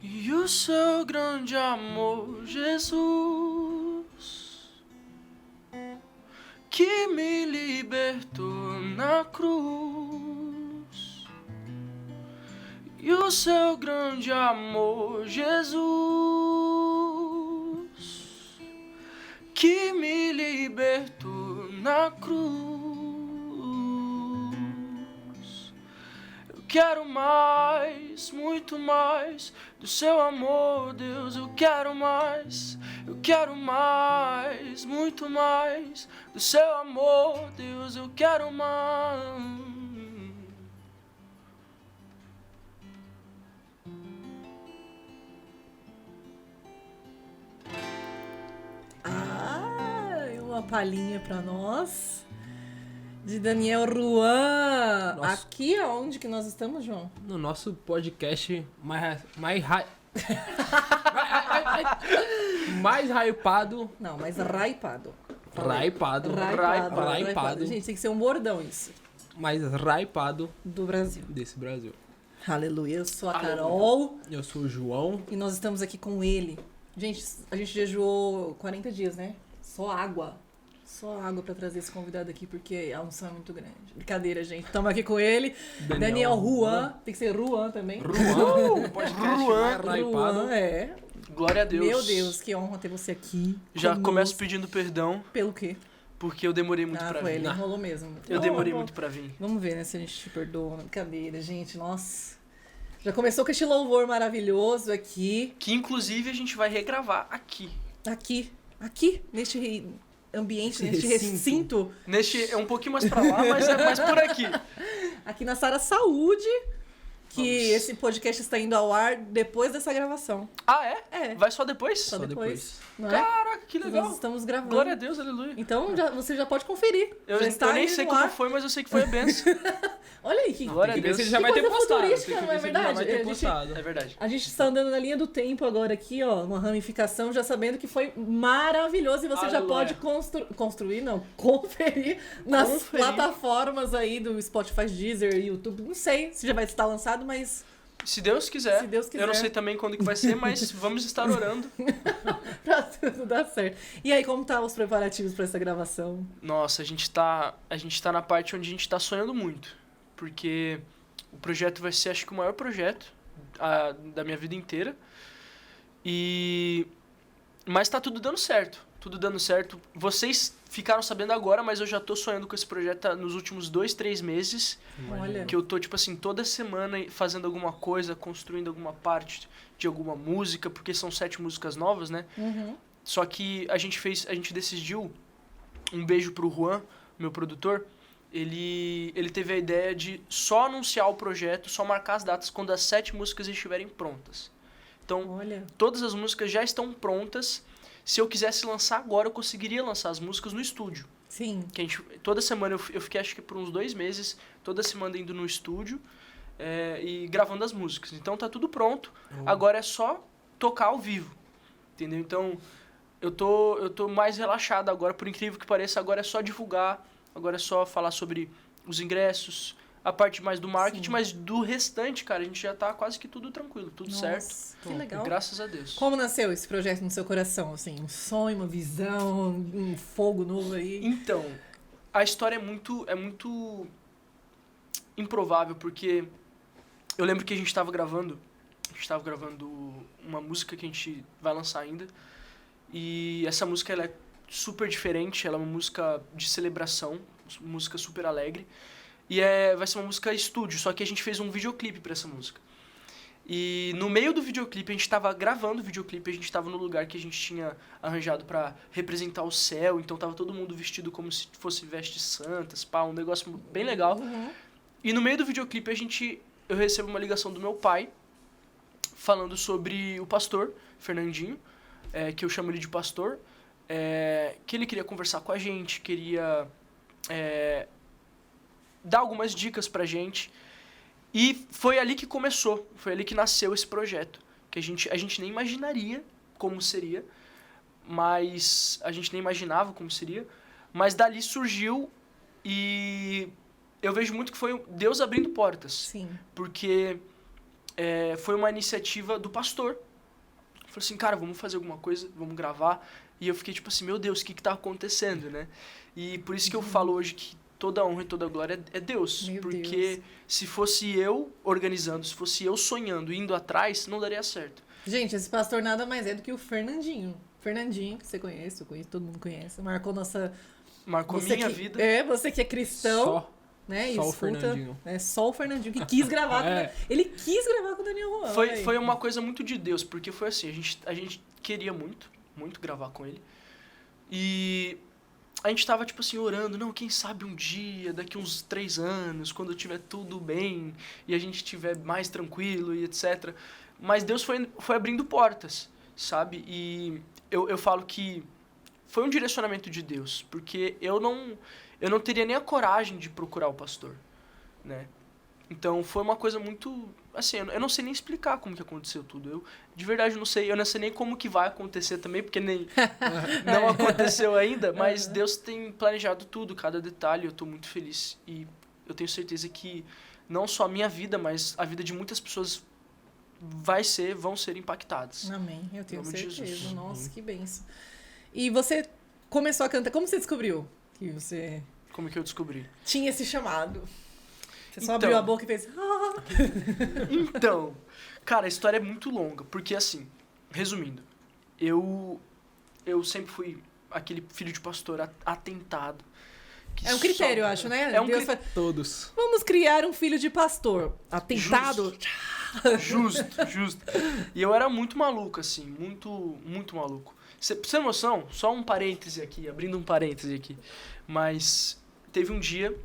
E o seu grande amor, Jesus, que me libertou na cruz. E o seu grande amor, Jesus, que me libertou na cruz. Eu quero mais, muito mais do seu amor, Deus. Eu quero mais, muito mais do seu amor, Deus. Eu quero mais. Uma palhinha pra nós de Daniel Ruan. Nossa. Aqui aonde que nós estamos, João? No nosso podcast mais hypado. Não, mas raipado. Raipado. Gente, tem que ser um bordão isso. Mais hypado Do Brasil. desse Brasil. Aleluia. Eu sou a Aleluia. Carol Eu sou o João. e nós estamos aqui com ele. Gente, a gente jejuou 40 dias, né? Só água pra trazer esse convidado aqui, porque a unção é muito grande. Brincadeira, gente. Estamos aqui com ele. Daniel Ruan. Tem que ser Ruan também. Ruan. Ruan, é. Glória a Deus. Meu Deus, que honra ter você aqui. Já conosco. começo pedindo perdão, Pelo quê? porque eu demorei muito pra Foi, vir. ele enrolou mesmo. Eu demorei muito pra vir. Vamos ver, né, se a gente te perdoa. Brincadeira, gente. Nossa. Já começou com este louvor maravilhoso aqui. Que inclusive a gente vai regravar aqui. Aqui, neste ambiente, Esse neste recinto. recinto. É um pouquinho mais pra lá, mas é mais por aqui. Aqui na Sara Saúde. Que Vamos. esse podcast está indo ao ar depois dessa gravação. Ah, é? É. Vai só depois? Só depois. Não é? Caraca, que legal. Nós estamos gravando. Glória a Deus, aleluia. Então você já pode conferir. Eu já está nem aí sei no como ar. foi, mas eu sei que foi a benção. Olha aí que Glória a Tem que ver Deus. se ele já Que vai ter coisa postado. futurística, Tem que não é ver se ele já vai verdade? ter A gente- postado. É verdade. A gente está andando na linha do tempo agora aqui, ó, uma ramificação, já sabendo que foi maravilhoso e você já Aleluia. pode conferir nas Conferir. plataformas aí do Spotify, Deezer, YouTube. Não sei se já vai estar lançado, mas Se Deus quiser. Se Deus quiser. Eu não sei também quando que vai ser, mas vamos estar orando. pra tudo dar certo. E aí, como tá os preparativos para essa gravação? Nossa, a gente tá na parte onde a gente tá sonhando muito. Porque o projeto vai ser, acho que, o maior projeto da minha vida inteira. Mas tá tudo dando certo. Tudo dando certo. Vocês ficaram sabendo agora, mas eu já tô sonhando com esse projeto nos últimos 2-3 meses. Olha. Que eu tô, tipo assim, toda semana fazendo alguma coisa, construindo alguma parte de alguma música, porque são 7 músicas novas, né? Uhum. Só que a gente decidiu, um beijo pro Juan, meu produtor, ele teve a ideia de só anunciar o projeto, só marcar as datas quando as 7 músicas estiverem prontas. Então, Olha. todas as músicas já estão prontas. Se eu quisesse lançar agora, eu conseguiria lançar as músicas no estúdio. Sim. Que toda semana eu fiquei, acho que por uns 2 meses, toda semana indo no estúdio e gravando as músicas. Então tá tudo pronto. Agora é só tocar ao vivo. Entendeu? Então eu tô mais relaxado agora, por incrível que pareça. Agora é só divulgar, agora é só falar sobre os ingressos, a parte mais do marketing, Sim. mas do restante, cara, a gente já tá quase que tudo tranquilo, tudo certo. Nossa, que legal. Graças a Deus. Como nasceu esse projeto no seu coração? Assim, um sonho, uma visão, um fogo novo aí? Então, a história é muito improvável, porque eu lembro que a gente estava gravando uma música que a gente vai lançar ainda, e essa música ela é super diferente, ela é uma música de celebração, música super alegre, e vai ser uma música estúdio, só que a gente fez um videoclipe para essa música. E no meio do videoclipe, a gente estava gravando o videoclipe, a gente estava no lugar que a gente tinha arranjado para representar o céu, então tava todo mundo vestido como se fosse vestes santas, pá, um negócio bem legal. Uhum. E no meio do videoclipe, eu recebo uma ligação do meu pai, falando sobre o pastor, Fernandinho, que eu chamo ele de pastor, que ele queria conversar com a gente, queria dar algumas dicas pra gente. E foi ali que começou, foi ali que nasceu esse projeto, que a gente nem imaginaria como seria, mas a gente nem imaginava como seria, mas dali surgiu e eu vejo muito que foi Deus abrindo portas. Sim. Porque foi uma iniciativa do pastor. Falei assim, cara, vamos fazer alguma coisa, vamos gravar. E eu fiquei tipo assim, meu Deus, o que tá acontecendo, né? E por isso que eu falo hoje que toda honra e toda glória é Deus. Meu porque Deus. se fosse eu organizando, se fosse eu sonhando, indo atrás, não daria certo. Gente, esse pastor nada mais é do que o Fernandinho. Fernandinho, que você conhece, eu conheço, todo mundo conhece. Marcou nossa... Marcou você minha que, vida. você que é cristão, Só. né? só o escuta, Fernandinho. Só o Fernandinho que quis gravar. Ele quis gravar com o Daniel Juan. Foi uma coisa muito de Deus, porque foi assim, a gente queria muito gravar com ele. E a gente tava, tipo assim, orando, não, quem sabe um dia, daqui uns 3 anos, quando tiver tudo bem, e a gente estiver mais tranquilo e etc. Mas Deus foi abrindo portas, sabe? E eu falo que foi um direcionamento de Deus, porque eu não teria nem a coragem de procurar o pastor, né? Então foi uma coisa muito... Assim, eu não sei nem explicar como que aconteceu tudo. Eu, de verdade, não sei. Eu não sei nem como que vai acontecer também, porque nem não aconteceu ainda. Mas Deus tem planejado tudo, cada detalhe. Eu tô muito feliz. E eu tenho certeza que não só a minha vida, mas a vida de muitas pessoas vão ser impactadas. Amém, eu tenho Em nome de certeza. Jesus. Nossa, que benção. E você começou a cantar. Como você descobriu que você Como que eu descobri? tinha esse chamado? Você só Então. abriu a boca e fez... Então, cara, a história é muito longa, porque assim, resumindo, eu sempre fui aquele filho de pastor atentado. que É um critério, eu só- acho, né? É um Deus critério. Todos. Vamos criar um filho de pastor. Atentado? Justo. E eu era muito maluco, assim, muito maluco. Pra você ter noção, só um parêntese aqui, abrindo um parêntese aqui, mas teve um dia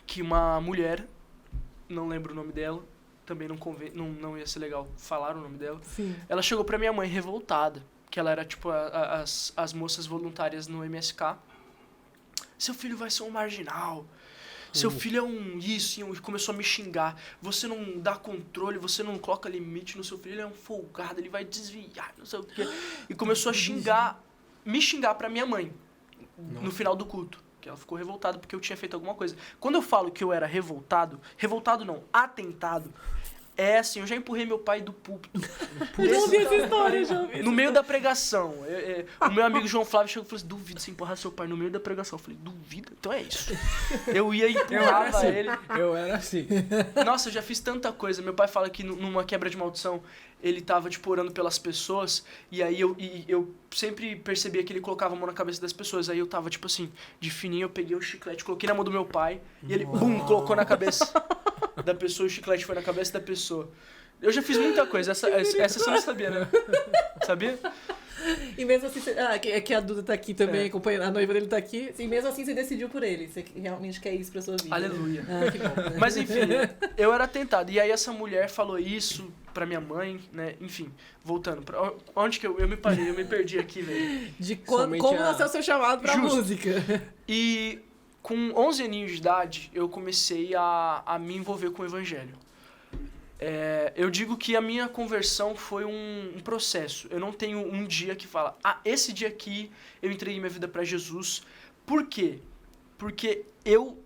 que uma mulher, não lembro o nome dela, também não ia ser legal falar o nome dela, Sim. ela chegou pra minha mãe revoltada, que ela era tipo as moças voluntárias no MSK. Seu filho vai ser um marginal. Seu filho é um isso, e começou a me xingar. Você não dá controle, você não coloca limite no seu filho, ele é um folgado, ele vai desviar, não sei o quê. E começou a me xingar pra minha mãe, no final do culto. Que ela ficou revoltada porque eu tinha feito alguma coisa. Quando eu falo que eu era revoltado não, atentado, é assim, eu já empurrei meu pai do púlpito. Eu já ouvi essa história, já ouvi. No meio da pregação. O meu amigo João Flávio chegou e falou assim, duvido você empurrar seu pai no meio da pregação. Eu falei, duvida? Então é isso. Eu ia e empurrava ele. Eu era assim. Nossa, eu já fiz tanta coisa. Meu pai fala que numa quebra de maldição, ele tava, tipo, orando pelas pessoas, e aí eu sempre percebia que ele colocava a mão na cabeça das pessoas. Aí eu tava, tipo assim, de fininho, eu peguei o chiclete, coloquei na mão do meu pai, e ele, bum, colocou na cabeça da pessoa, o chiclete foi na cabeça da pessoa. Eu já fiz muita coisa, essa você não sabia, né? Sabia? E mesmo assim, que a Duda tá aqui também, acompanhando, a noiva dele tá aqui, e mesmo assim você decidiu por ele. Você realmente quer isso pra sua vida. Aleluia. Ah, que bom. Mas enfim, eu era tentado. E aí essa mulher falou isso pra minha mãe, né? Enfim, voltando. Onde que eu me parei? Eu me perdi aqui, velho. De Somente como a- nasceu o seu chamado pra Justo. música. E com 11 aninhos de idade, eu comecei a me envolver com o evangelho. Eu digo que a minha conversão foi um processo. Eu não tenho um dia que fala, esse dia aqui eu entreguei minha vida pra Jesus. Por quê? Porque eu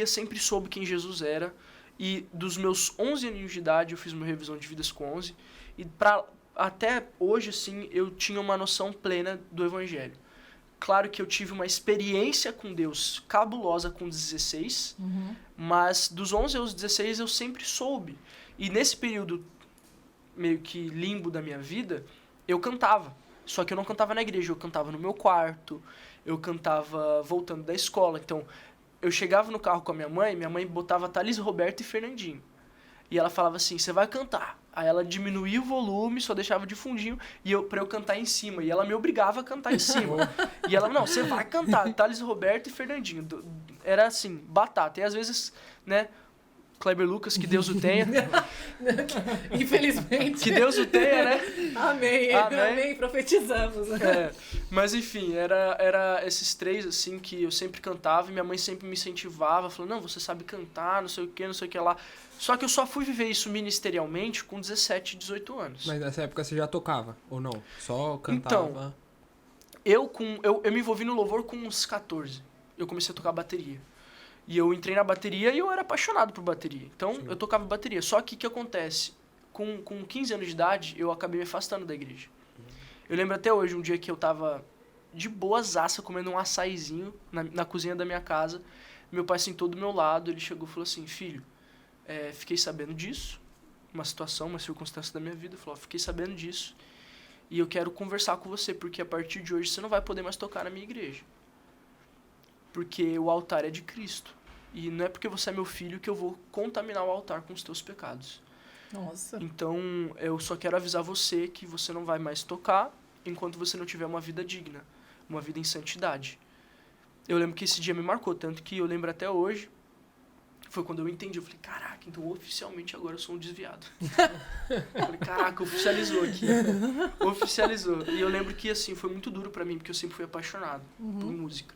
sempre soube quem Jesus era. E dos meus 11 aninhos de idade, eu fiz uma revisão de vidas com 11. E até hoje, assim, eu tinha uma noção plena do evangelho. Claro que eu tive uma experiência com Deus cabulosa com 16, mas dos 11 aos 16 eu sempre soube. E nesse período meio que limbo da minha vida, eu cantava. Só que eu não cantava na igreja, eu cantava no meu quarto, eu cantava voltando da escola. Então, eu chegava no carro com a minha mãe botava Thalys, Roberto e Fernandinho. E ela falava assim, você vai cantar. Aí ela diminuía o volume, só deixava de fundinho, pra eu cantar em cima. E ela me obrigava a cantar em cima. E ela, não, você vai cantar, Thalys, Roberto e Fernandinho. Era assim, batata. E às vezes, né, Kleber Lucas, que Deus o tenha. Infelizmente. Que Deus o tenha, né? Amém. Amém. Amém. Profetizamos. Mas enfim, era esses três, assim, que eu sempre cantava. E minha mãe sempre me incentivava, falando, não, você sabe cantar, não sei o que lá. Só que eu só fui viver isso ministerialmente com 17, 18 anos. Mas nessa época você já tocava, ou não? Só cantava? Então, eu me envolvi no louvor com uns 14. Eu comecei a tocar bateria. E eu entrei na bateria e eu era apaixonado por bateria. Então, eu tocava bateria. Só que o que acontece? com 15 anos de idade, eu acabei me afastando da igreja. Eu lembro até hoje, um dia que eu tava de boazaça comendo um açaizinho na cozinha da minha casa. Meu pai sentou do meu lado, ele chegou e falou assim, filho, fiquei sabendo disso, uma situação, uma circunstância da minha vida. Falou, fiquei sabendo disso e eu quero conversar com você, porque a partir de hoje você não vai poder mais tocar na minha igreja. Porque o altar é de Cristo. E não é porque você é meu filho que eu vou contaminar o altar com os teus pecados. Nossa. Então, eu só quero avisar você que você não vai mais tocar enquanto você não tiver uma vida digna, uma vida em santidade. Eu lembro que esse dia me marcou, tanto que eu lembro até hoje, foi quando eu entendi. Eu falei, caraca, então oficialmente agora eu sou um desviado. Eu falei, caraca, oficializou aqui. Oficializou. E eu lembro que, assim, foi muito duro pra mim, porque eu sempre fui apaixonado por música.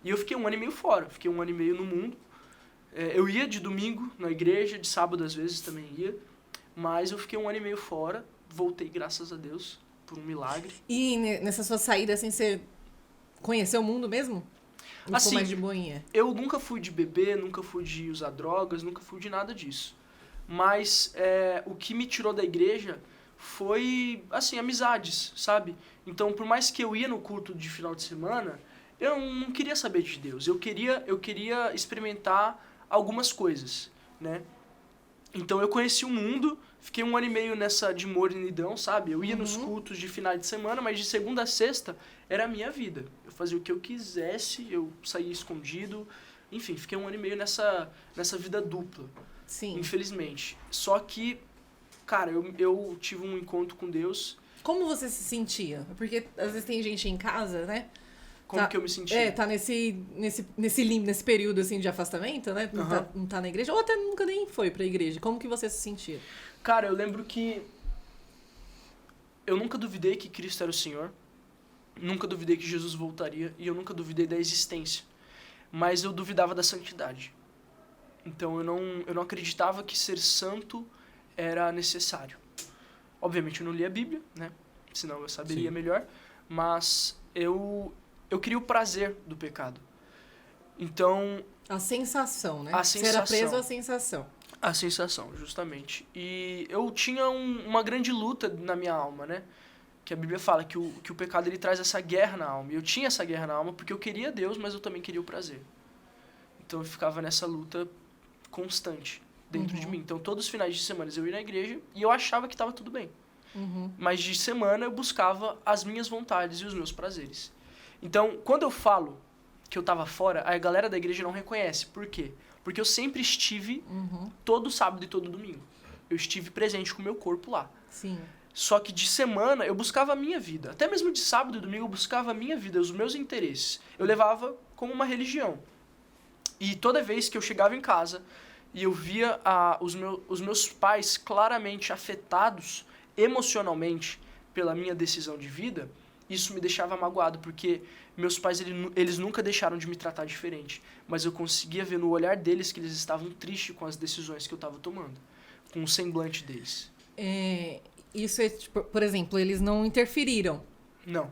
E eu fiquei 1 ano e meio fora, fiquei 1 ano e meio no mundo. Eu ia de domingo na igreja, de sábado às vezes também ia, mas eu fiquei 1 ano e meio fora, voltei, graças a Deus, por um milagre. E nessa sua saída, assim, você conheceu o mundo mesmo? Ou Assim, ficou mais de boinha? Eu nunca fui de beber, nunca fui de usar drogas, nunca fui de nada disso. Mas o que me tirou da igreja foi, assim, amizades, sabe? Então, por mais que eu ia no culto de final de semana, eu não queria saber de Deus. Eu queria experimentar algumas coisas, né? Então, eu conheci o mundo, fiquei 1 ano e meio nessa de mornidão, sabe? Eu ia nos cultos de final de semana, mas de segunda a sexta era a minha vida. Eu fazia o que eu quisesse, eu saía escondido. Enfim, fiquei 1 ano e meio nessa vida dupla. Sim. Infelizmente. Só que, cara, eu tive um encontro com Deus. Como você se sentia? Porque às vezes tem gente em casa, né? Como que eu me sentia? Tá nesse período, assim, de afastamento, né? Não tá na igreja, ou até nunca nem foi pra igreja. Como que você se sentia? Cara, eu lembro que eu nunca duvidei que Cristo era o Senhor. Nunca duvidei que Jesus voltaria. E eu nunca duvidei da existência. Mas eu duvidava da santidade. Então eu não acreditava que ser santo era necessário. Obviamente eu não lia a Bíblia, né? Senão eu saberia melhor. Mas eu queria o prazer do pecado. Então... A sensação, né? A Você sensação. era preso à sensação. A sensação, justamente. E eu tinha uma grande luta na minha alma, né? Que a Bíblia fala que o pecado ele traz essa guerra na alma. E eu tinha essa guerra na alma porque eu queria Deus, mas eu também queria o prazer. Então eu ficava nessa luta constante dentro de mim. Então todos os finais de semana eu ia na igreja e eu achava que estava tudo bem. Mas de semana eu buscava as minhas vontades e os meus prazeres. Então, quando eu falo que eu estava fora, a galera da igreja não reconhece. Por quê? Porque eu sempre estive todo sábado e todo domingo. Eu estive presente com o meu corpo lá. Sim. Só que de semana eu buscava a minha vida. Até mesmo de sábado e domingo eu buscava a minha vida, os meus interesses. Eu levava como uma religião. E toda vez que eu chegava em casa e eu via os meus pais claramente afetados emocionalmente pela minha decisão de vida, isso me deixava magoado, porque meus pais eles nunca deixaram de me tratar diferente, mas eu conseguia ver no olhar deles que eles estavam tristes com as decisões que eu estava tomando, com o semblante deles. Isso é, tipo, por exemplo, eles não interferiram? Não.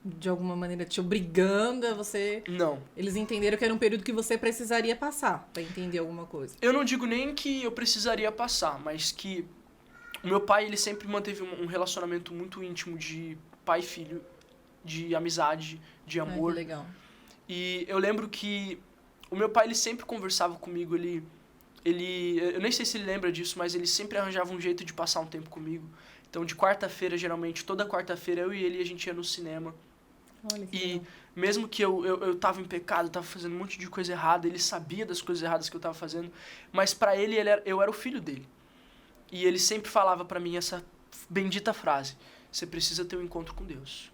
De alguma maneira te obrigando a você... Não. Eles entenderam que era um período que você precisaria passar para entender alguma coisa. Eu não digo nem que eu precisaria passar, mas que o meu pai ele sempre manteve um relacionamento muito íntimo de pai e filho, de amizade, de amor. Que legal. E eu lembro que o meu pai ele sempre conversava comigo, eu nem sei se ele lembra disso, mas ele sempre arranjava um jeito de passar um tempo comigo. Então de quarta-feira, geralmente, toda quarta-feira eu e ele a gente ia no cinema. Olha que E legal. mesmo que eu tava em pecado, tava fazendo um monte de coisa errada, ele sabia das coisas erradas que eu tava fazendo, mas pra ele, eu era o filho dele. E ele sempre falava pra mim essa bendita frase: você precisa ter um encontro com Deus.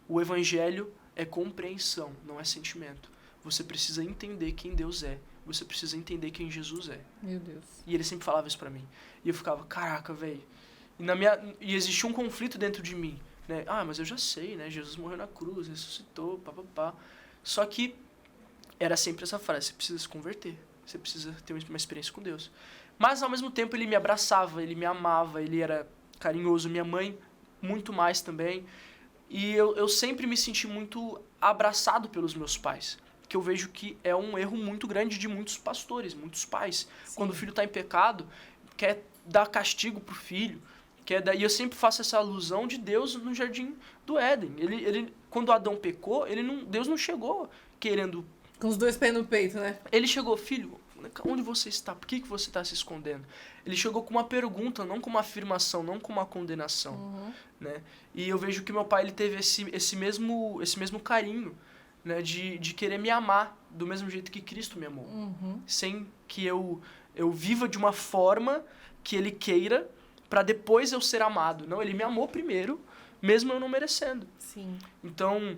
O evangelho é compreensão, não é sentimento. Você precisa entender quem Deus é. Você precisa entender quem Jesus é. Meu Deus. E ele sempre falava isso pra mim. E eu ficava, caraca, velho. E existia um conflito dentro de mim, né? Ah, mas eu já sei, né? Jesus morreu na cruz, ressuscitou, papapá. Só que era sempre essa frase: você precisa se converter. Você precisa ter uma experiência com Deus. Mas, ao mesmo tempo, ele me abraçava, ele me amava, ele era carinhoso. Minha mãe, muito mais também. E eu sempre me senti muito abraçado pelos meus pais. Que eu vejo que é um erro muito grande de muitos pastores, muitos pais. Sim. Quando o filho está em pecado, quer dar castigo pro filho. E eu sempre faço essa alusão de Deus no jardim do Éden. Quando Adão pecou, Deus não chegou querendo... Com os 2 pés no peito, né? Ele chegou, filho, onde você está? Por que você está se escondendo? Ele chegou com uma pergunta, não com uma afirmação, não com uma condenação. Né? E eu vejo que meu pai ele teve esse mesmo carinho, né? de querer me amar do mesmo jeito que Cristo me amou. Sem que eu viva de uma forma que ele queira para depois eu ser amado. Não, ele me amou primeiro, mesmo eu não merecendo. Sim. Então,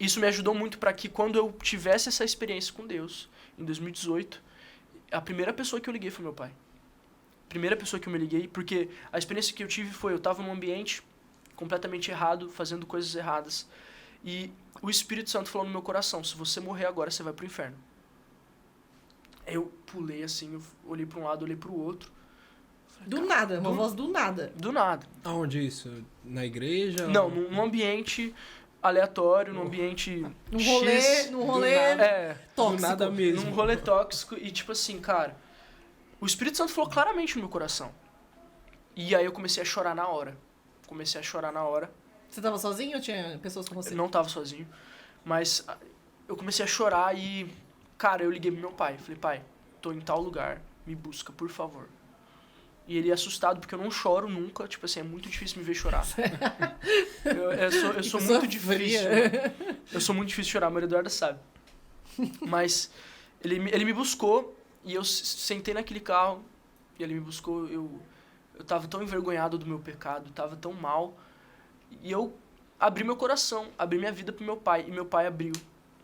isso me ajudou muito para que quando eu tivesse essa experiência com Deus, em 2018, a primeira pessoa que eu liguei foi meu pai. Primeira pessoa que eu me liguei, porque a experiência que eu tive foi, eu estava num ambiente completamente errado, fazendo coisas erradas, e o Espírito Santo falou no meu coração, se você morrer agora, você vai pro inferno. Eu pulei assim, eu olhei para um lado, olhei para o outro. Do nada, uma voz do nada. Do nada. Aonde isso? Na igreja? Não, num ambiente aleatório, num ambiente Num rolê tóxico. Do nada mesmo. Num rolê tóxico. E tipo assim, cara, o Espírito Santo falou claramente no meu coração. E aí eu comecei a chorar na hora. Você tava sozinho ou tinha pessoas com você? Eu não tava sozinho. Mas eu comecei a chorar e, cara, eu liguei pro meu pai. Falei, pai, tô em tal lugar, me busca, por favor. E ele assustado, porque eu não choro nunca. Tipo assim, é muito difícil me ver chorar. Eu sou muito difícil. Eu sou muito difícil de chorar, mas o Eduardo sabe. Mas ele me buscou e eu sentei naquele carro. E ele me buscou. Eu tava tão envergonhado do meu pecado, tava tão mal. E eu abri meu coração, abri minha vida pro meu pai. E meu pai abriu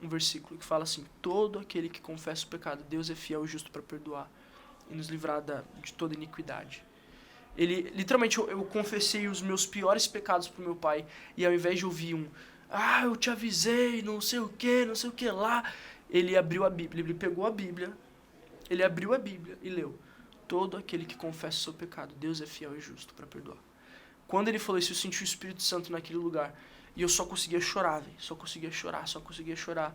um versículo que fala assim: todo aquele que confessa o pecado, Deus é fiel e justo para perdoar e nos livrar de toda iniquidade. Literalmente, eu confessei os meus piores pecados pro meu pai, e ao invés de ouvir eu te avisei, não sei o que lá, ele abriu a Bíblia, ele pegou a Bíblia, ele abriu a Bíblia e leu: todo aquele que confessa o seu pecado, Deus é fiel e justo para perdoar. Quando ele falou isso, eu senti o Espírito Santo naquele lugar, e eu só conseguia chorar, velho, só conseguia chorar,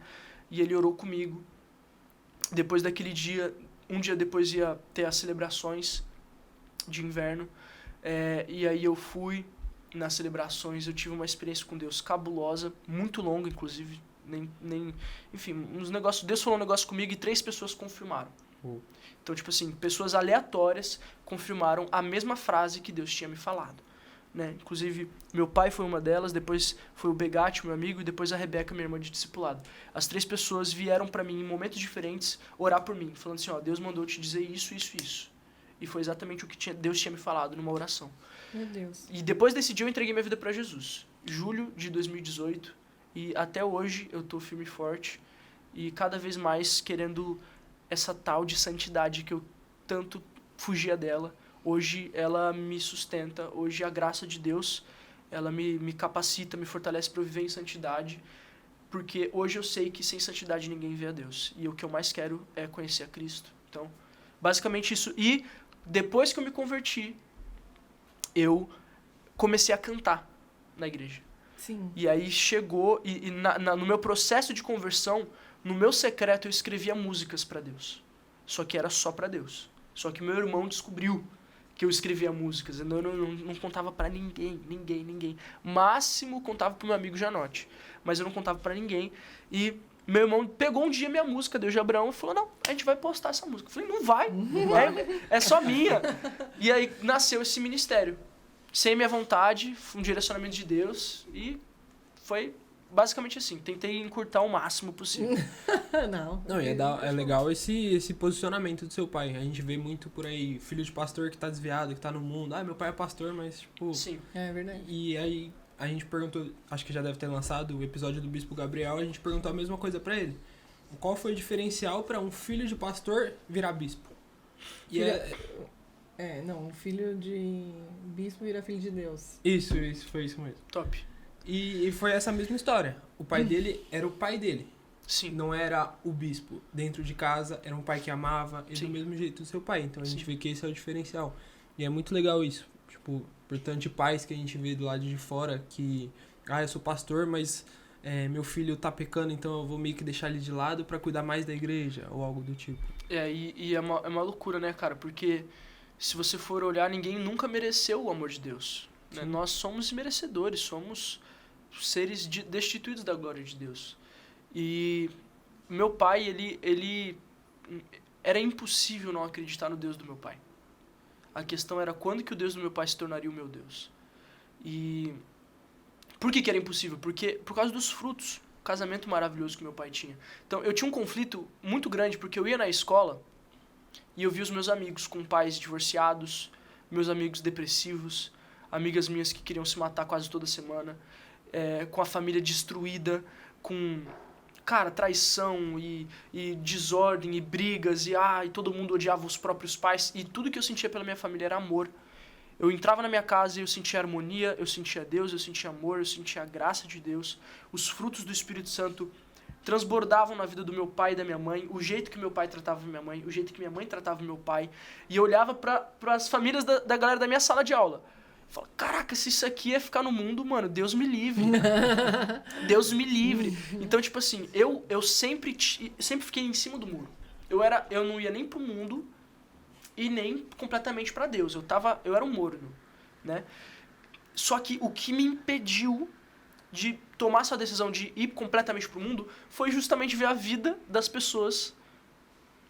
e ele orou comigo. Depois daquele dia, um dia depois ia ter as celebrações de inverno, e aí eu fui nas celebrações, eu tive uma experiência com Deus cabulosa, muito longa, inclusive, enfim, Deus falou um negócio comigo e 3 pessoas confirmaram. Então, tipo assim, pessoas aleatórias confirmaram a mesma frase que Deus tinha me falado. Né? Inclusive, meu pai foi uma delas, depois foi o Begatti, meu amigo, e depois a Rebeca, minha irmã de discipulado. As 3 pessoas vieram pra mim em momentos diferentes orar por mim, falando assim, Deus mandou te dizer isso. E foi exatamente o que Deus tinha me falado numa oração. Meu Deus. E depois desse dia eu entreguei minha vida pra Jesus. Julho de 2018. E até hoje eu tô firme e forte. E cada vez mais querendo essa tal de santidade que eu tanto fugia dela. Hoje ela me sustenta, hoje a graça de Deus, ela me capacita, me fortalece para eu viver em santidade, porque hoje eu sei que sem santidade ninguém vê a Deus, e o que eu mais quero é conhecer a Cristo. Então, basicamente isso. E depois que eu me converti, eu comecei a cantar na igreja. Sim. E aí chegou, no meu processo de conversão, no meu secreto eu escrevia músicas para Deus, só que era só para Deus. Só que meu irmão descobriu que eu escrevia músicas, eu não contava pra ninguém. Máximo contava pro meu amigo Janote, mas eu não contava pra ninguém. E meu irmão pegou um dia minha música, Deus de Abraão, e falou, não, a gente vai postar essa música. Eu falei, não vai. É só minha. E aí nasceu esse ministério, sem minha vontade, um direcionamento de Deus, e foi basicamente assim, tentei encurtar o máximo possível. Não, e é legal esse posicionamento do seu pai. A gente vê muito por aí, filho de pastor que tá desviado, que tá no mundo. Meu pai é pastor, mas tipo... Sim. É verdade. E aí a gente perguntou, acho que já deve ter lançado o episódio do Bispo Gabriel, a gente perguntou a mesma coisa pra ele. Qual foi o diferencial pra um filho de pastor virar bispo? E um filho de bispo vira filho de Deus. Isso, foi isso mesmo. Top. E foi essa mesma história. O pai dele era o pai dele. Sim. Não era o bispo. Dentro de casa, era um pai que amava, e Sim. do mesmo jeito do seu pai. Então a gente Sim. vê que esse é o diferencial. E é muito legal isso. Tipo, portanto, de pais que a gente vê do lado de fora que... eu sou pastor, mas meu filho tá pecando, então eu vou meio que deixar ele de lado pra cuidar mais da igreja, ou algo do tipo. E é uma loucura, né, cara? Porque se você for olhar, ninguém nunca mereceu o amor de Deus. Né? Nós somos merecedores, somos seres destituídos da glória de Deus. E meu pai, ele era impossível não acreditar no Deus do meu pai. A questão era quando que o Deus do meu pai se tornaria o meu Deus. E por que era impossível? Porque por causa dos frutos, o casamento maravilhoso que meu pai tinha. Então eu tinha um conflito muito grande, porque eu ia na escola e eu via os meus amigos com pais divorciados, meus amigos depressivos, amigas minhas que queriam se matar quase toda semana, com a família destruída, com, cara, traição e desordem e brigas, e todo mundo odiava os próprios pais, e tudo que eu sentia pela minha família era amor. Eu entrava na minha casa e eu sentia harmonia, eu sentia Deus, eu sentia amor, eu sentia a graça de Deus, os frutos do Espírito Santo transbordavam na vida do meu pai e da minha mãe, o jeito que meu pai tratava minha mãe, o jeito que minha mãe tratava meu pai, e eu olhava para as famílias da galera da minha sala de aula. Eu falava, caraca, se isso aqui é ficar no mundo, mano, Deus me livre. Deus me livre. Então, tipo assim, eu sempre fiquei em cima do muro. Eu não ia nem pro mundo e nem completamente para Deus. Eu era um morno, né? Só que o que me impediu de tomar essa decisão de ir completamente pro mundo foi justamente ver a vida das pessoas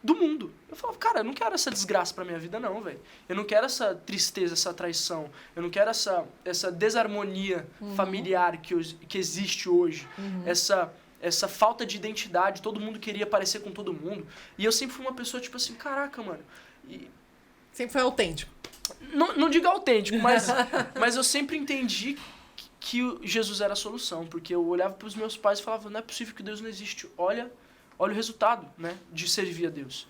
do mundo. Eu falava, cara, eu não quero essa desgraça pra minha vida não, velho. Eu não quero essa tristeza, essa traição. Eu não quero essa desarmonia familiar que existe hoje. Essa falta de identidade, todo mundo queria parecer com todo mundo. E eu sempre fui uma pessoa, tipo assim, caraca, mano. Sempre foi autêntico. Não digo autêntico, mas eu sempre entendi que Jesus era a solução, porque eu olhava para os meus pais e falava, não é possível que Deus não existe, olha o resultado, né, de servir a Deus.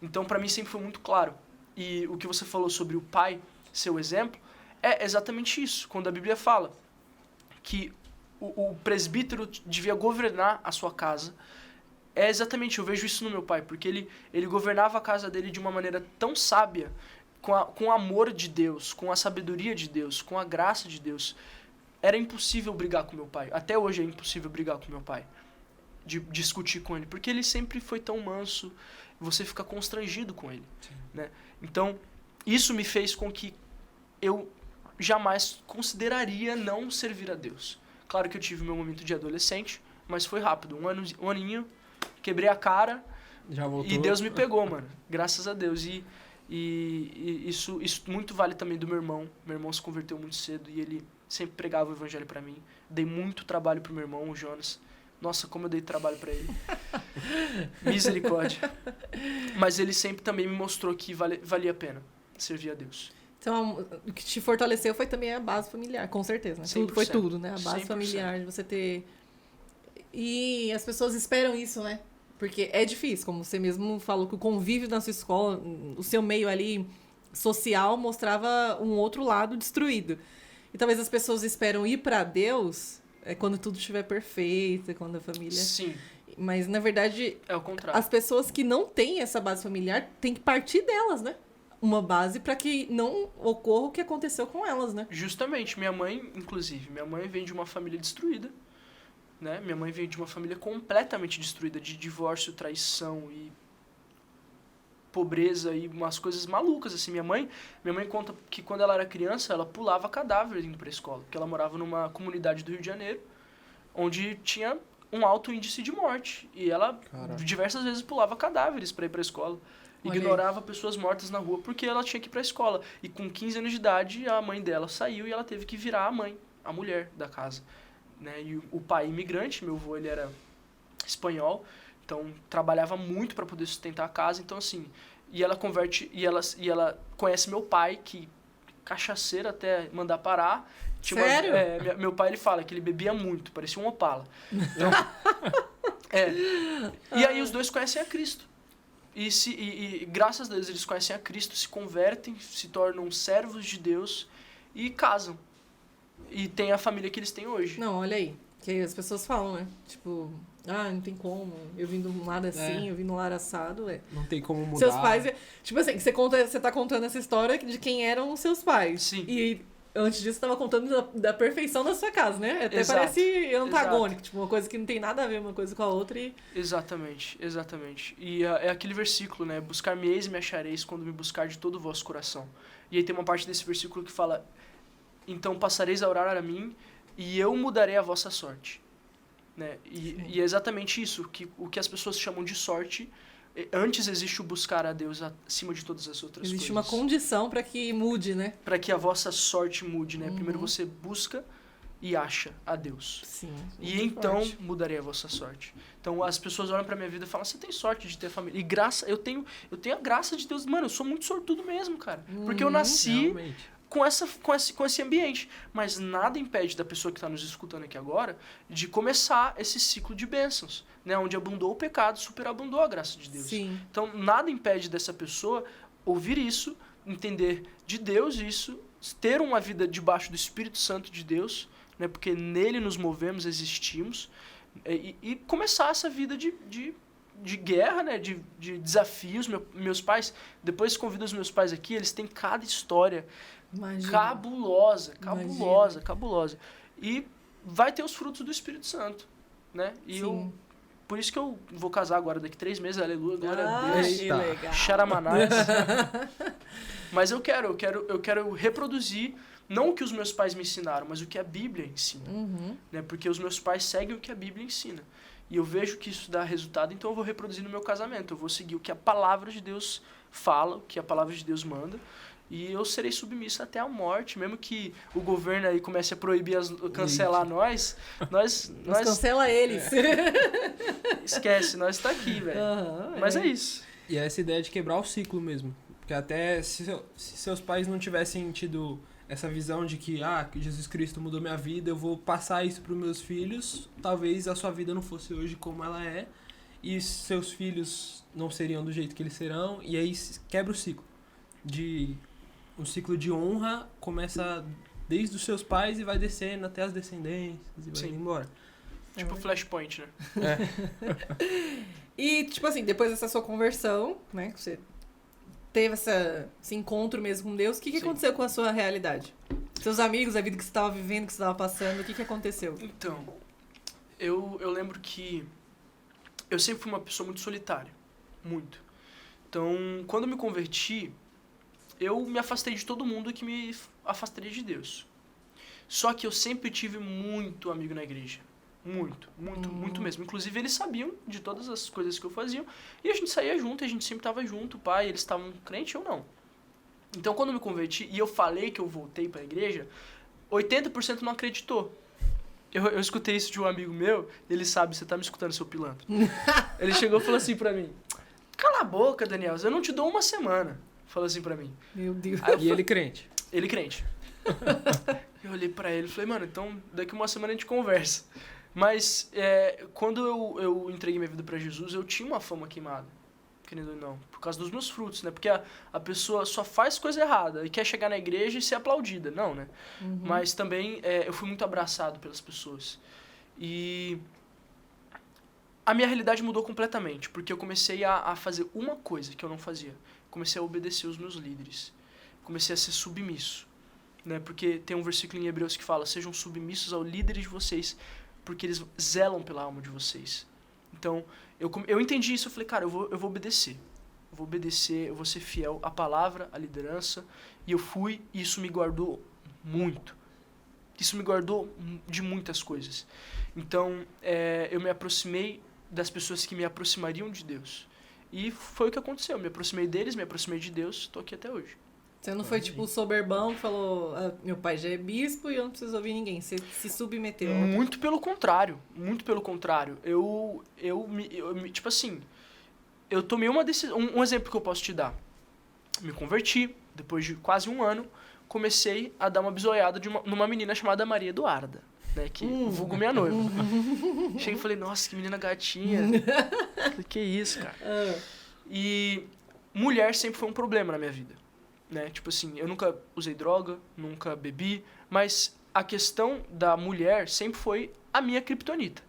Então, para mim, sempre foi muito claro. E o que você falou sobre o pai ser o exemplo, é exatamente isso. Quando a Bíblia fala que o presbítero devia governar a sua casa, é exatamente, eu vejo isso no meu pai, porque ele governava a casa dele de uma maneira tão sábia, com o amor de Deus, com a sabedoria de Deus, com a graça de Deus. Era impossível brigar com meu pai. Até hoje é impossível brigar com meu pai. De discutir com ele. Porque ele sempre foi tão manso. Você fica constrangido com ele. Né? Então, isso me fez com que eu jamais consideraria não servir a Deus. Claro que eu tive meu momento de adolescente, mas foi rápido. Um aninho, quebrei a cara. Já voltou. E Deus me pegou, mano. Graças a Deus. E isso muito vale também do meu irmão. Meu irmão se converteu muito cedo e ele sempre pregava o evangelho pra mim. Dei muito trabalho pro meu irmão, o Jonas. Nossa, como eu dei trabalho pra ele. Misericórdia. Mas ele sempre também me mostrou que valia a pena servir a Deus. Então, o que te fortaleceu foi também a base familiar, com certeza, né? Tudo foi tudo, né? A base 100%. familiar, de você ter... E as pessoas esperam isso, né? Porque é difícil, como você mesmo falou, que o convívio na sua escola, o seu meio ali social mostrava um outro lado destruído. E talvez as pessoas esperam ir para Deus quando tudo estiver perfeito, quando a família... Sim. Mas, na verdade... É o contrário. As pessoas que não têm essa base familiar têm que partir delas, né? Uma base para que não ocorra o que aconteceu com elas, né? Justamente. Minha mãe, inclusive, vem de uma família destruída. Né? Minha mãe veio de uma família completamente destruída, de divórcio, traição e pobreza e umas coisas malucas, assim. Minha mãe conta que quando ela era criança, ela pulava cadáver indo pra escola, porque ela morava numa comunidade do Rio de Janeiro, onde tinha um alto índice de morte, e ela diversas vezes pulava cadáveres pra ir pra escola. Ignorava pessoas mortas na rua porque ela tinha que ir pra escola. E com 15 anos de idade, a mãe dela saiu e ela teve que virar a mãe, a mulher da casa. Né? E o pai imigrante, meu avô, ele era espanhol, então trabalhava muito para poder sustentar a casa, então assim, e ela conhece meu pai, que cachaceiro até mandar parar. Sério? Meu pai, ele fala que ele bebia muito, parecia um Opala. Então, E aí os dois conhecem a Cristo. E graças a Deus eles conhecem a Cristo, se convertem, se tornam servos de Deus e casam. E tem a família que eles têm hoje. Não, olha aí. Que as pessoas falam, né? Tipo, não tem como. Eu vim de um lado assim, eu vim de um lado assado. Não tem como mudar. Seus pais... Tipo assim, você tá contando essa história de quem eram os seus pais. Sim. E antes disso, você tava contando da perfeição da sua casa, né? Até Exato, parece antagônico, tipo, uma coisa que não tem nada a ver uma coisa com a outra e... Exatamente, exatamente. E é aquele versículo, né? Buscar-me-eis e me achareis quando me buscar de todo o vosso coração. E aí tem uma parte desse versículo que fala: então passareis a orar a mim e eu mudarei a vossa sorte. Né? E é exatamente isso, o que as pessoas chamam de sorte. Antes existe o buscar a Deus acima de todas as outras coisas. Existe uma condição para que mude, né? Para que a vossa sorte mude, né? Primeiro você busca e acha a Deus. Sim. E então mudarei a vossa sorte. Então as pessoas olham pra minha vida e falam: você tem sorte de ter família. E graça, eu tenho a graça de Deus. Mano, eu sou muito sortudo mesmo, cara. Porque eu nasci Realmente. com esse ambiente. Mas nada impede da pessoa que está nos escutando aqui agora de começar esse ciclo de bênçãos, né? Onde abundou o pecado, superabundou a graça de Deus. Sim. Então nada impede dessa pessoa ouvir isso, entender de Deus isso, ter uma vida debaixo do Espírito Santo de Deus, né? Porque nele nos movemos, existimos, e começar essa vida de guerra, né? De desafios. Meus pais, depois convido os meus pais aqui, eles têm cada história Imagina. cabulosa. Imagina. E vai ter os frutos do Espírito Santo, né? E Sim. por isso que eu vou casar agora daqui 3 meses, aleluia, glória a Deus. Que legal. Charamanás. Mas eu quero reproduzir não o que os meus pais me ensinaram, mas o que a Bíblia ensina. Né? Porque os meus pais seguem o que a Bíblia ensina. E eu vejo que isso dá resultado, então eu vou reproduzir no meu casamento. Eu vou seguir o que a palavra de Deus fala, o que a palavra de Deus manda. E eu serei submisso até a morte, mesmo que o governo aí comece a proibir, cancelar nós Cancela eles. esquece, nós tá aqui, velho. Mas é isso. E é essa ideia de quebrar o ciclo mesmo. Porque até se seus pais não tivessem tido essa visão de que Jesus Cristo mudou minha vida, eu vou passar isso para os meus filhos, talvez a sua vida não fosse hoje como ela é, e seus filhos não seriam do jeito que eles serão, e aí quebra o ciclo. Um ciclo de honra começa desde os seus pais e vai descendo até as descendências e vai indo embora. Tipo Flashpoint, né? E, tipo assim, depois dessa sua conversão, né, que você teve esse encontro mesmo com Deus, o que aconteceu com a sua realidade? Seus amigos, a vida que você estava vivendo, que você estava passando, o que aconteceu? Então, eu lembro que eu sempre fui uma pessoa muito solitária. Muito. Então, quando eu me converti, eu me afastei de todo mundo que me afastaria de Deus. Só que eu sempre tive muito amigo na igreja. Muito mesmo. Inclusive, eles sabiam de todas as coisas que eu fazia. E a gente saía junto, a gente sempre estava junto, pai. Eles estavam crentes, eu não. Então, quando eu me converti e eu falei que eu voltei para a igreja, 80% não acreditou. Eu escutei isso de um amigo meu, ele sabe, você tá me escutando, seu pilantra. Ele chegou e falou assim pra mim: cala a boca, Daniel, eu não te dou uma semana. Falou assim pra mim. Meu Deus. E ele crente? Ele crente. Eu olhei pra ele e falei: mano, então daqui uma semana a gente conversa. Mas quando eu entreguei minha vida pra Jesus, eu tinha uma fama queimada, querendo ou não, por causa dos meus frutos, né? Porque a pessoa só faz coisa errada e quer chegar na igreja e ser aplaudida, não, né? Mas também eu fui muito abraçado pelas pessoas. E a minha realidade mudou completamente, porque eu comecei a fazer uma coisa que eu não fazia. Comecei a obedecer os meus líderes. Comecei a ser submisso, né? Porque tem um versículo em Hebreus que fala: sejam submissos ao líder de vocês, porque eles zelam pela alma de vocês. Então, eu entendi isso, eu falei: cara, eu vou obedecer. Eu vou obedecer, eu vou ser fiel à palavra, à liderança. E eu fui, e isso me guardou muito. Isso me guardou de muitas coisas. Então, eu me aproximei das pessoas que me aproximariam de Deus. E foi o que aconteceu. Eu me aproximei deles, me aproximei de Deus, estou aqui até hoje. Você não foi tipo o soberbão que falou: meu pai já é bispo e eu não preciso ouvir ninguém. Você se submeteu. Muito pelo contrário. Muito pelo contrário. Tipo assim, eu tomei uma decisão. Um exemplo que eu posso te dar. Me converti, depois de quase um ano, comecei a dar uma bisoiada numa menina chamada Maria Eduarda, né? Que vulgo minha noiva. Cheguei e falei: nossa, que menina gatinha. Que isso, cara. E mulher sempre foi um problema na minha vida. Né? Tipo assim, eu nunca usei droga, nunca bebi, mas a questão da mulher sempre foi a minha criptonita.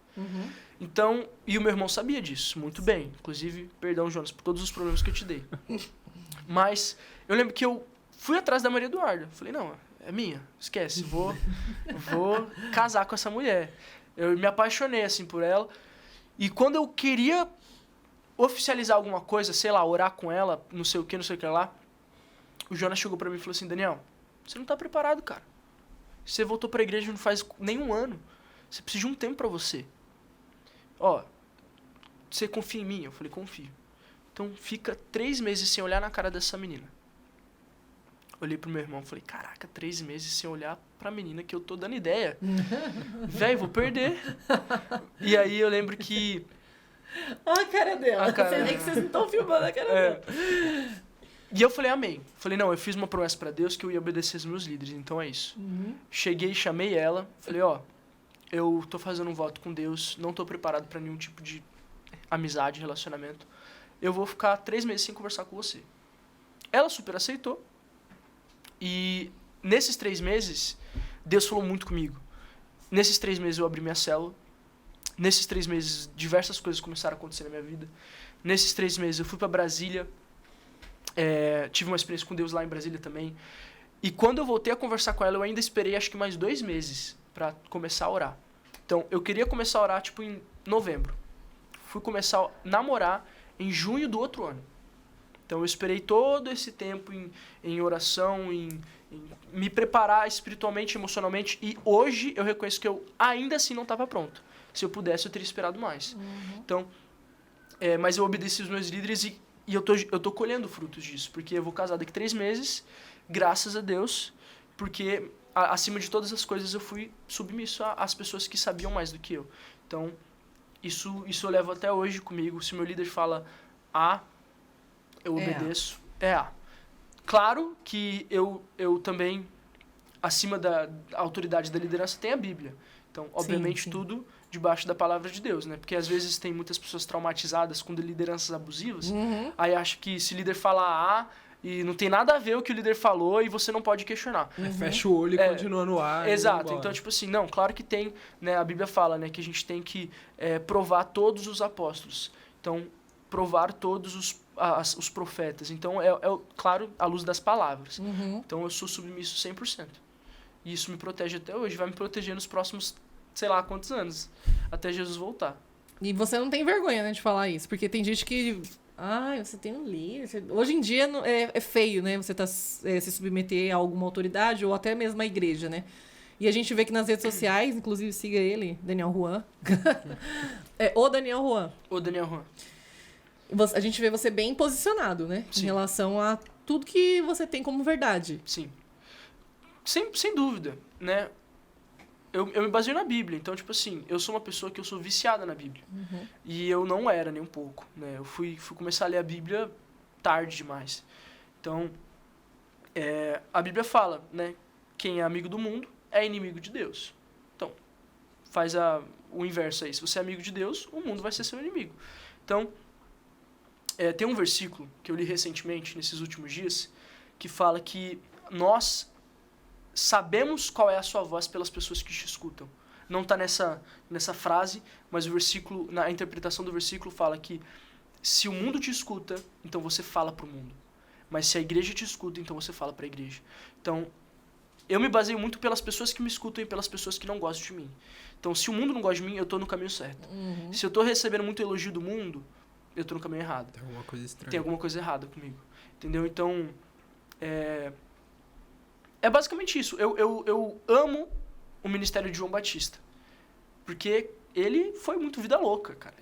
Então, e o meu irmão sabia disso muito bem. Inclusive, perdão, Jonas, por todos os problemas que eu te dei. Mas eu lembro que eu fui atrás da Maria Eduarda. Falei: não, é minha, esquece, vou casar com essa mulher. Eu me apaixonei, assim, por ela. E quando eu queria oficializar alguma coisa, sei lá, orar com ela, não sei o que lá, o Jonas chegou pra mim e falou assim, Daniel, você não tá preparado, cara. Você voltou pra igreja não faz nem um ano. Você precisa de um tempo pra você. Ó, você confia em mim? Eu falei, confio. Então fica 3 meses sem olhar na cara dessa menina. Olhei pro meu irmão e falei, caraca, 3 meses sem olhar pra menina que eu tô dando ideia. Véi, vou perder. E aí eu lembro que... A cara dela. A cara- É que vocês não estão filmando a cara dela. E eu falei, amém. Falei, não, eu fiz uma promessa pra Deus que eu ia obedecer os meus líderes, então é isso. Cheguei, chamei ela, falei, ó, eu tô fazendo um voto com Deus, não tô preparado pra nenhum tipo de amizade, relacionamento. Eu vou ficar 3 meses sem conversar com você. Ela super aceitou. E nesses 3 meses, Deus falou muito comigo. Nesses 3 meses eu abri minha célula. Nesses 3 meses, diversas coisas começaram a acontecer na minha vida. Nesses 3 meses eu fui pra Brasília. Tive uma experiência com Deus lá em Brasília também. E quando eu voltei a conversar com ela, eu ainda esperei acho que mais 2 meses pra começar a orar. Então, eu queria começar a orar, tipo, em novembro. Fui começar a namorar em junho do outro ano. Então, eu esperei todo esse tempo em oração, em me preparar espiritualmente, emocionalmente. E hoje eu reconheço que eu ainda assim não estava pronto. Se eu pudesse, eu teria esperado mais. Então, mas eu obedeci os meus líderes e eu tô colhendo frutos disso. Porque eu vou casar daqui 3 meses, graças a Deus. Porque, acima de todas as coisas, eu fui submisso às pessoas que sabiam mais do que eu. Então, isso eu levo até hoje comigo. Se meu líder fala A, eu obedeço. É A. Claro que eu também, acima da autoridade da liderança, tem a Bíblia. Então, obviamente, sim. tudo debaixo da palavra de Deus, né? Porque às vezes tem muitas pessoas traumatizadas com lideranças abusivas, aí acha que se o líder falar A e não tem nada a ver o que o líder falou e você não pode questionar. Fecha o olho e continua no ar. e Exato. vambora. Então, tipo assim, não, claro que tem, né? A Bíblia fala, né, que a gente tem que provar todos os apóstolos. Então, provar todos os profetas. Então, claro, à luz das palavras. Então, eu sou submisso 100%. E isso me protege até hoje. Vai me proteger nos próximos, sei lá, quantos anos. Até Jesus voltar. E você não tem vergonha, né, de falar isso. Porque tem gente que... Ai, você tem um líder. Hoje em dia é feio, né? Você se submeter a alguma autoridade ou até mesmo a igreja, né? E a gente vê que nas redes sociais, inclusive siga ele, Daniel Juan. O Daniel Juan. Ô, Daniel Juan. A gente vê você bem posicionado, né? Sim. Em relação a tudo que você tem como verdade. Sim. Sem dúvida, né? Eu me baseio na Bíblia. Então, tipo assim, eu sou uma pessoa que eu sou viciada na Bíblia. E eu não era nem um pouco, né? Eu fui começar a ler a Bíblia tarde demais. Então, a Bíblia fala, né? Quem é amigo do mundo é inimigo de Deus. Então, faz o inverso aí. Se você é amigo de Deus, o mundo vai ser seu inimigo. Então, tem um versículo que eu li recentemente, nesses últimos dias, que fala que nós sabemos qual é a sua voz pelas pessoas que te escutam. Não está nessa frase, mas o versículo, na interpretação do versículo, fala que se o mundo te escuta, então você fala para o mundo. Mas se a igreja te escuta, então você fala para a igreja. Então, eu me baseio muito pelas pessoas que me escutam e pelas pessoas que não gostam de mim. Então, se o mundo não gosta de mim, eu estou no caminho certo. Se eu estou recebendo muito elogio do mundo, eu estou no caminho errado. Tem alguma coisa estranha. Tem alguma coisa errada comigo. Entendeu? Então, é basicamente isso. Eu amo o ministério de João Batista. Porque ele foi muito vida louca, cara.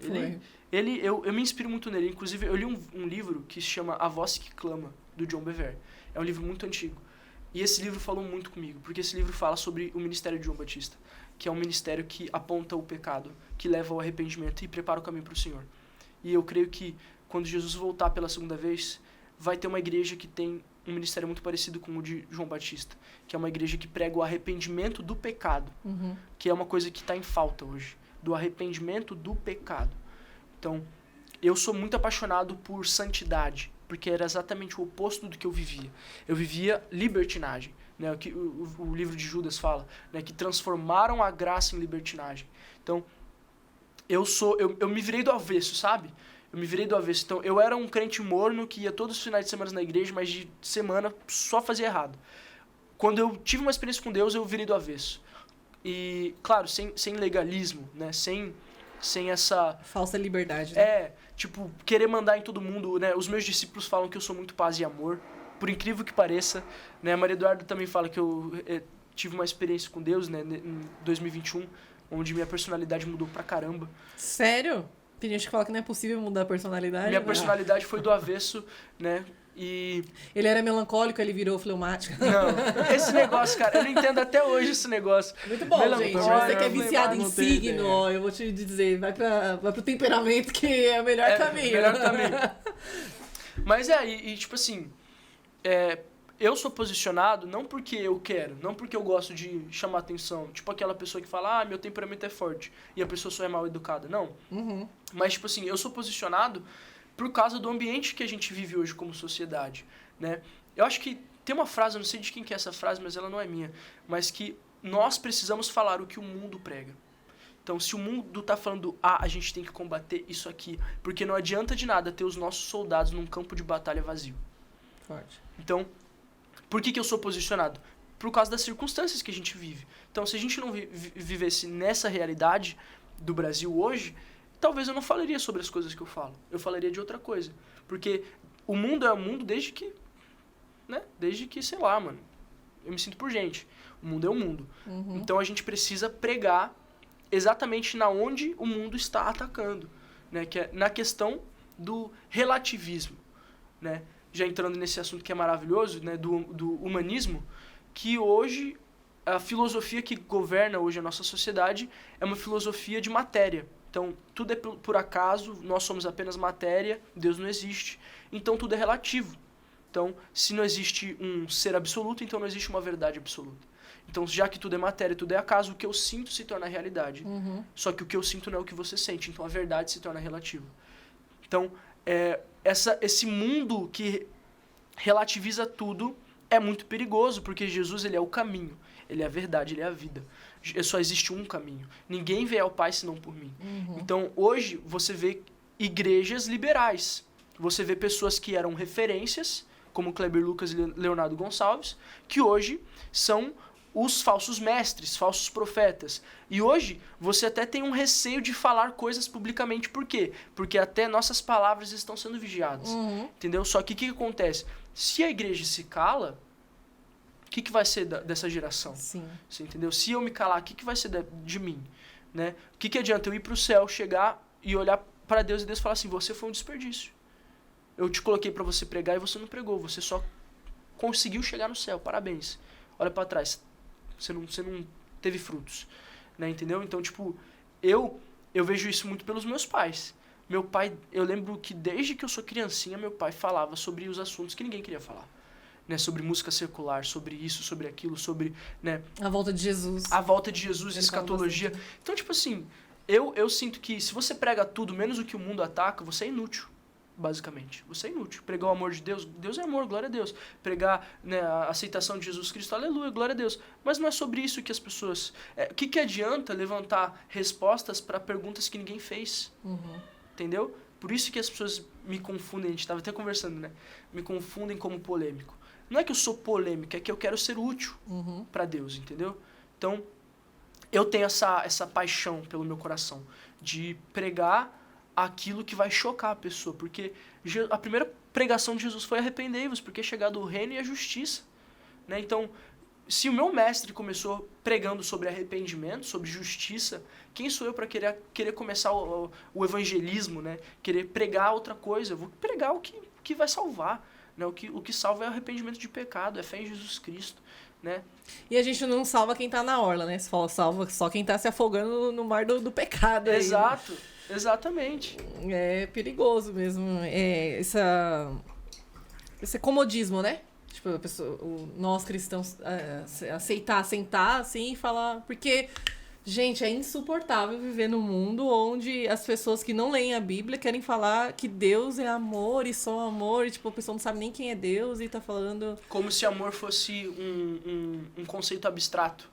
Eu me inspiro muito nele. Inclusive, eu li um livro que se chama A Voz que Clama, do John Bevere. É um livro muito antigo. E esse livro falou muito comigo, porque esse livro fala sobre o ministério de João Batista, que é um ministério que aponta o pecado, que leva ao arrependimento e prepara o caminho para o Senhor. E eu creio que quando Jesus voltar pela segunda vez, vai ter uma igreja que tem um ministério muito parecido com o de João Batista, que é uma igreja que prega o arrependimento do pecado, que é uma coisa que está em falta hoje, do arrependimento do pecado. Então, eu sou muito apaixonado por santidade, porque era exatamente o oposto do que eu vivia. Eu vivia libertinagem, né? O que o livro de Judas fala, né? Que transformaram a graça em libertinagem. Então, eu me virei do avesso, sabe? Eu me virei do avesso. Então, eu era um crente morno que ia todos os finais de semana na igreja, mas de semana só fazia errado. quando eu tive uma experiência com Deus, eu virei do avesso. E, claro, sem legalismo, né? Sem essa... Falsa liberdade, né? Tipo, querer mandar em todo mundo, né? Os meus discípulos falam que eu sou muito paz e amor, por incrível que pareça, né? A Maria Eduarda também fala que eu tive uma experiência com Deus, né? Em 2021, onde minha personalidade mudou pra caramba. Sério? Tem gente que fala que não é possível mudar a personalidade. Minha personalidade foi do avesso, né? E... Ele era melancólico, ele virou fleumático. Não, esse negócio, cara, eu não entendo até hoje esse negócio. Muito bom, gente. Você que é viciado em signo, ó, eu vou te dizer, vai pro temperamento que é o melhor caminho. Melhor caminho. Mas tipo assim, eu sou posicionado não porque eu quero, não porque eu gosto de chamar atenção. Tipo aquela pessoa que fala, meu temperamento é forte, e a pessoa só é mal educada. Não. Uhum. Mas, tipo assim, eu sou posicionado por causa do ambiente que a gente vive hoje como sociedade, né? Eu acho que tem uma frase, eu não sei de quem que é essa frase, mas ela não é minha, mas que nós precisamos falar o que o mundo prega. Então, se o mundo tá falando A, a gente tem que combater isso aqui, porque não adianta de nada ter os nossos soldados num campo de batalha vazio. Forte. Então, por que eu sou posicionado? Por causa das circunstâncias que a gente vive. Então, se a gente não vivesse nessa realidade do Brasil hoje, talvez eu não falaria sobre as coisas que eu falo. Eu falaria de outra coisa. Porque o mundo é o mundo desde que, sei lá, mano, eu me sinto por gente. O mundo é o mundo. Uhum. Então a gente precisa pregar exatamente na onde o mundo está atacando, né? Que é na questão do relativismo, né? Já entrando nesse assunto que é maravilhoso, né? Do humanismo, que hoje a filosofia que governa hoje a nossa sociedade é uma filosofia de matéria. Então, tudo é por acaso, nós somos apenas matéria, Deus não existe. Então, tudo é relativo. Então, se não existe um ser absoluto, então não existe uma verdade absoluta. Então, já que tudo é matéria, tudo é acaso, o que eu sinto se torna realidade. Uhum. Só que o que eu sinto não é o que você sente. Então, a verdade se torna relativa. Então, esse mundo que relativiza tudo é muito perigoso, porque Jesus, ele é o caminho, ele é a verdade, ele é a vida. Só existe um caminho. Ninguém vê ao Pai senão por mim. Uhum. Então, hoje, você vê igrejas liberais. Você vê pessoas que eram referências, como Kleber Lucas e Leonardo Gonçalves, que hoje são os falsos mestres, falsos profetas. E hoje, você até tem um receio de falar coisas publicamente. Por quê? Porque até nossas palavras estão sendo vigiadas. Uhum. Entendeu? Só que o que acontece? Se a igreja se cala, o que vai ser dessa geração? Sim. Você entendeu? Se eu me calar, o que vai ser de mim? Né? O que adianta eu ir pro céu, chegar e olhar para Deus e Deus falar assim, você foi um desperdício. Eu te coloquei para você pregar e você não pregou. Você só conseguiu chegar no céu. Parabéns. Olha para trás. Você não teve frutos. Né? Entendeu? Então, tipo, eu vejo isso muito pelos meus pais. Meu pai, eu lembro que desde que eu sou criancinha, meu pai falava sobre os assuntos que ninguém queria falar. Né, sobre música secular, sobre isso, sobre aquilo, sobre, né, A volta de Jesus. a volta de Jesus, Ele escatologia. fala Então, tipo assim, eu sinto que se você prega tudo, menos o que o mundo ataca, você é inútil, basicamente. Você é inútil. Pregar o amor de Deus, Deus é amor, glória a Deus. Pregar, né, a aceitação de Jesus Cristo, aleluia, glória a Deus. Mas não é sobre isso que as pessoas... O que adianta levantar respostas para perguntas que ninguém fez? Uhum. Entendeu? Por isso que as pessoas me confundem, a gente estava até conversando, né? Me confundem como polêmico. Não é que eu sou polêmico, é que eu quero ser útil para Deus, entendeu? Então, eu tenho essa paixão pelo meu coração de pregar aquilo que vai chocar a pessoa, porque a primeira pregação de Jesus foi arrependei-vos, porque é chegado o reino e a justiça, né? Então, se o meu mestre começou pregando sobre arrependimento, sobre justiça, quem sou eu para querer começar o evangelismo, né? Querer pregar outra coisa? Eu vou pregar o que vai salvar. Né? O que salva é o arrependimento de pecado, é fé em Jesus Cristo, né? E a gente não salva quem tá na orla, né? Se fala salva só quem tá se afogando no mar do pecado. Exato, exatamente. É perigoso mesmo. Esse comodismo, né? Tipo, a pessoa, nós cristãos aceitar, sentar assim e falar... Porque... Gente, é insuportável viver num mundo onde as pessoas que não leem a Bíblia querem falar que Deus é amor e só amor, e tipo, a pessoa não sabe nem quem é Deus e tá falando... Como se amor fosse um conceito abstrato,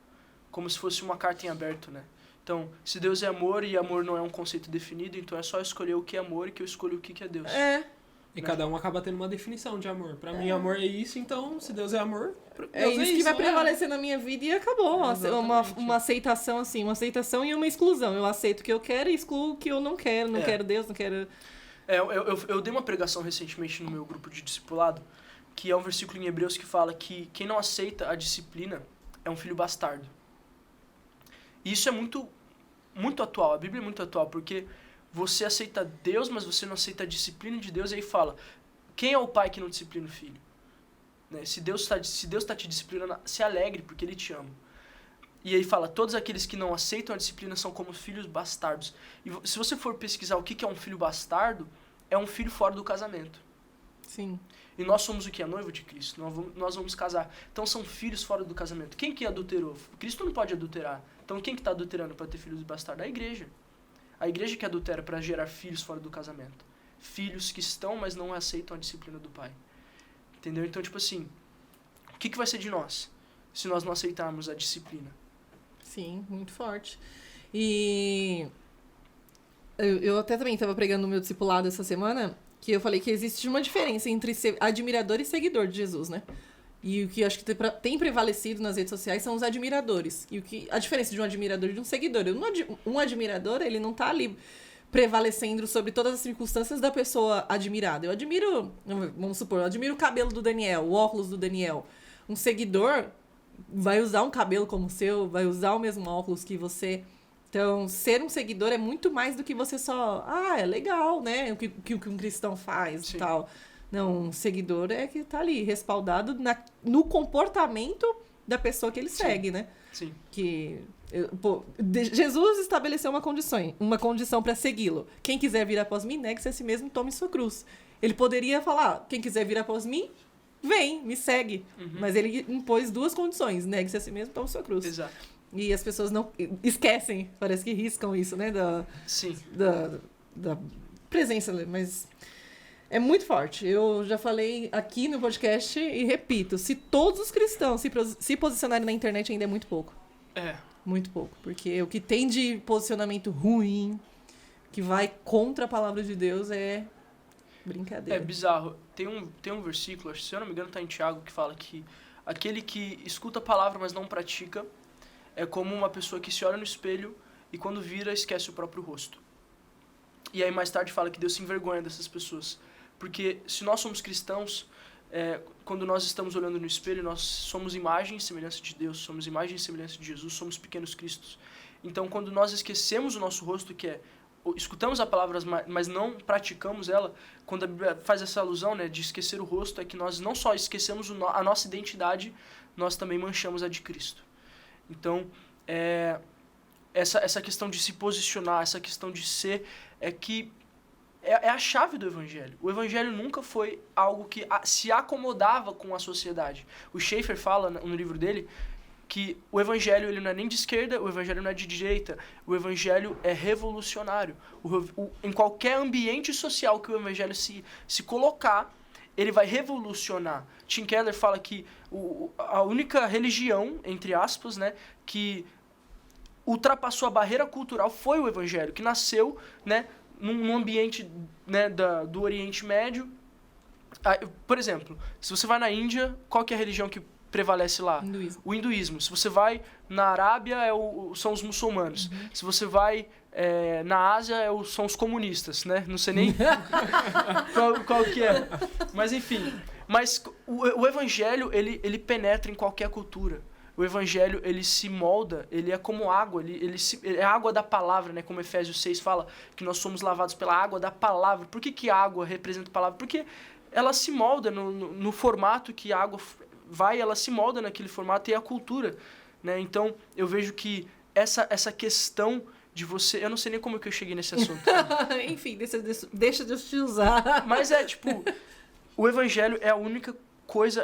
como se fosse uma carta em aberto, né? Então, se Deus é amor e amor não é um conceito definido, então é só escolher o que é amor e que eu escolho o que é Deus. E cada um acaba tendo uma definição de amor. Pra mim, amor é isso, então, se Deus é amor, Deus É isso que vai prevalecer na minha vida e acabou. Uma aceitação, assim, uma aceitação e uma exclusão. Eu aceito o que eu quero e excluo o que eu não quero. Não quero Deus, não quero... Eu dei uma pregação recentemente no meu grupo de discipulado, que é um versículo em Hebreus que fala que quem não aceita a disciplina é um filho bastardo. E isso é muito, muito atual, a Bíblia é muito atual, porque você aceita Deus, mas você não aceita a disciplina de Deus, e aí fala, quem é o pai que não disciplina o filho? Né? Se Deus tá te disciplinando, se alegre, porque Ele te ama. E aí fala, todos aqueles que não aceitam a disciplina são como filhos bastardos. E se você for pesquisar o que é um filho bastardo, é um filho fora do casamento. Sim. E nós somos o que? A noiva de Cristo. Nós vamos casar. Então são filhos fora do casamento. Quem que adulterou? Cristo não pode adulterar. Então quem que está adulterando para ter filhos bastardos? A igreja. A igreja que adultera para gerar filhos fora do casamento. Filhos que estão, mas não aceitam a disciplina do pai. Entendeu? Então, tipo assim, o que vai ser de nós se nós não aceitarmos a disciplina? Sim, muito forte. E eu até também estava pregando no meu discipulado essa semana, que eu falei que existe uma diferença entre ser admirador e seguidor de Jesus, né? E o que eu acho que tem prevalecido nas redes sociais são os admiradores. E a diferença de um admirador e de um seguidor. Um admirador, ele não tá ali prevalecendo sobre todas as circunstâncias da pessoa admirada. Eu admiro, vamos supor, eu admiro o cabelo do Daniel, o óculos do Daniel. Um seguidor vai usar um cabelo como o seu, vai usar o mesmo óculos que você. Então, ser um seguidor é muito mais do que você só... é legal, né? O que um cristão faz e tal. Não, um seguidor é que tá ali, respaldado no comportamento da pessoa que ele segue, né? Sim. Jesus estabeleceu uma condição para segui-lo. Quem quiser vir após mim, negue-se a si mesmo e tome sua cruz. Ele poderia falar, quem quiser vir após mim, vem, me segue. Uhum. Mas ele impôs 2 condições, negue-se a si mesmo e tome sua cruz. Exato. E as pessoas não esquecem, parece que riscam isso, né? Sim. Da presença, mas... É muito forte. Eu já falei aqui no podcast e repito. Se todos os cristãos se posicionarem na internet, ainda é muito pouco. Muito pouco. Porque o que tem de posicionamento ruim, que vai contra a palavra de Deus, é brincadeira. É bizarro. Tem um versículo, se eu não me engano, tá em Tiago, que fala que aquele que escuta a palavra, mas não pratica, é como uma pessoa que se olha no espelho e quando vira, esquece o próprio rosto. E aí mais tarde fala que Deus se envergonha dessas pessoas. Porque se nós somos cristãos, quando nós estamos olhando no espelho, nós somos imagem e semelhança de Deus, somos imagem e semelhança de Jesus, somos pequenos cristos. Então, quando nós esquecemos o nosso rosto, que é, escutamos a palavra, mas não praticamos ela, quando a Bíblia faz essa alusão, né, de esquecer o rosto, é que nós não só esquecemos a nossa identidade, nós também manchamos a de Cristo. Então, essa questão de se posicionar, essa questão de ser, é a chave do Evangelho. O Evangelho nunca foi algo que se acomodava com a sociedade. O Schaeffer fala no livro dele que o Evangelho ele não é nem de esquerda, o Evangelho não é de direita. O Evangelho é revolucionário. Em qualquer ambiente social que o Evangelho se colocar, ele vai revolucionar. Tim Keller fala que a única religião, entre aspas, né, que ultrapassou a barreira cultural foi o Evangelho, que nasceu, né, num ambiente, né, do Oriente Médio. Por exemplo, se você vai na Índia, qual que é a religião que prevalece lá? Hinduísmo. O hinduísmo. Se você vai na Arábia, são os muçulmanos. Uhum. Se você vai na Ásia, são os comunistas, né? Não sei nem qual que é. Mas enfim. Mas o Evangelho, ele penetra em qualquer cultura. O Evangelho, ele se molda, ele é como água, ele é a água da palavra, né? Como Efésios 6 fala, que nós somos lavados pela água da palavra. Por que a água representa a palavra? Porque ela se molda no formato que a água vai, ela se molda naquele formato e é a cultura, né? Então, eu vejo que essa questão de você... Eu não sei nem como que eu cheguei nesse assunto. Enfim, deixa de eu te usar. Mas o Evangelho é a única coisa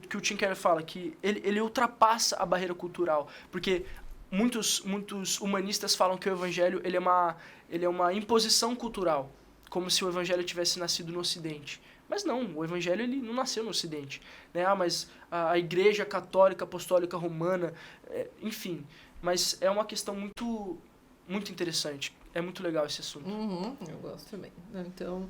que o Tim Keller fala, que ele ultrapassa a barreira cultural, porque muitos humanistas falam que o Evangelho ele é uma imposição cultural, como se o Evangelho tivesse nascido no Ocidente. Mas não, o Evangelho ele não nasceu no Ocidente, né? Mas a Igreja Católica Apostólica Romana, enfim, mas é uma questão muito, muito interessante, é muito legal esse assunto. Uhum, eu gosto também. Então,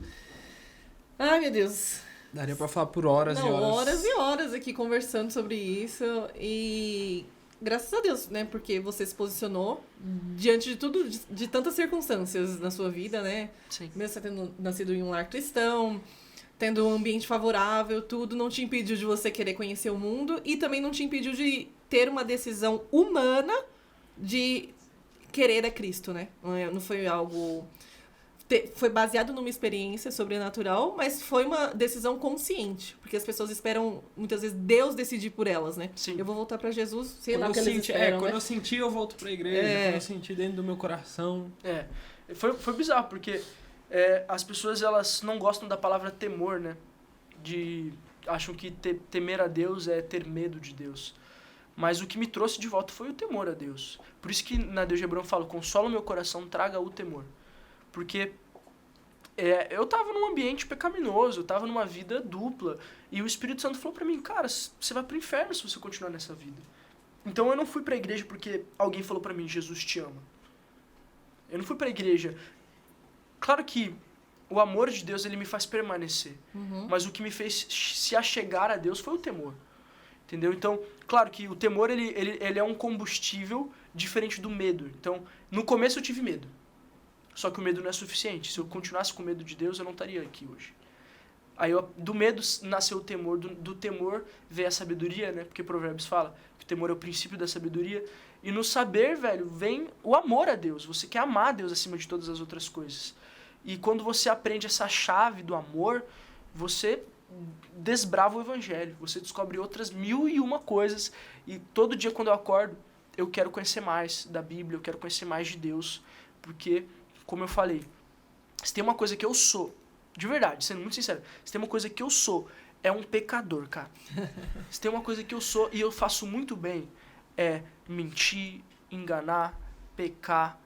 Ai, meu Deus. Daria pra falar por horas e Não, horas. horas e horas aqui conversando sobre isso. E graças a Deus, né? Porque você se posicionou diante de tudo, de tantas circunstâncias na sua vida, né? Sim. Mesmo você tendo nascido em um lar cristão, tendo um ambiente favorável, tudo não te impediu de você querer conhecer o mundo e também não te impediu de ter uma decisão humana de querer a Cristo, né? Não foi algo... Foi baseado numa experiência sobrenatural, mas foi uma decisão consciente. Porque as pessoas esperam, muitas vezes, Deus decidir por elas, né? Sim. Eu vou voltar pra Jesus, sei Quando lá o eu que eles senti, esperam, quando né? eu senti, eu volto pra igreja. Quando eu senti dentro do meu coração. Foi bizarro, porque as pessoas, elas não gostam da palavra temor, né? Acham que temer a Deus é ter medo de Deus. Mas o que me trouxe de volta foi o temor a Deus. Por isso que na Deus de Hebrão eu falo, consola o meu coração, traga o temor. Porque eu tava num ambiente pecaminoso, eu tava numa vida dupla. E o Espírito Santo falou pra mim, cara, você vai pro inferno se você continuar nessa vida. Então eu não fui pra igreja porque alguém falou pra mim, Jesus te ama. Eu não fui pra igreja. Claro que o amor de Deus, ele me faz permanecer. Uhum. Mas o que me fez se achegar a Deus foi o temor. Entendeu? Então, claro que o temor, ele é um combustível diferente do medo. Então, no começo eu tive medo. Só que o medo não é suficiente. Se eu continuasse com medo de Deus, eu não estaria aqui hoje. Aí do medo nasceu o temor, do temor veio a sabedoria, né? Porque Provérbios fala que o temor é o princípio da sabedoria. E no saber, velho, vem o amor a Deus. Você quer amar a Deus acima de todas as outras coisas. E quando você aprende essa chave do amor, você desbrava o evangelho. Você descobre outras 1001 coisas. E todo dia quando eu acordo, eu quero conhecer mais da Bíblia, eu quero conhecer mais de Deus. Porque, como eu falei, se tem uma coisa que eu sou, de verdade, sendo muito sincero, se tem uma coisa que eu sou, é um pecador, cara. Se tem uma coisa que eu sou e eu faço muito bem, é mentir, enganar, pecar,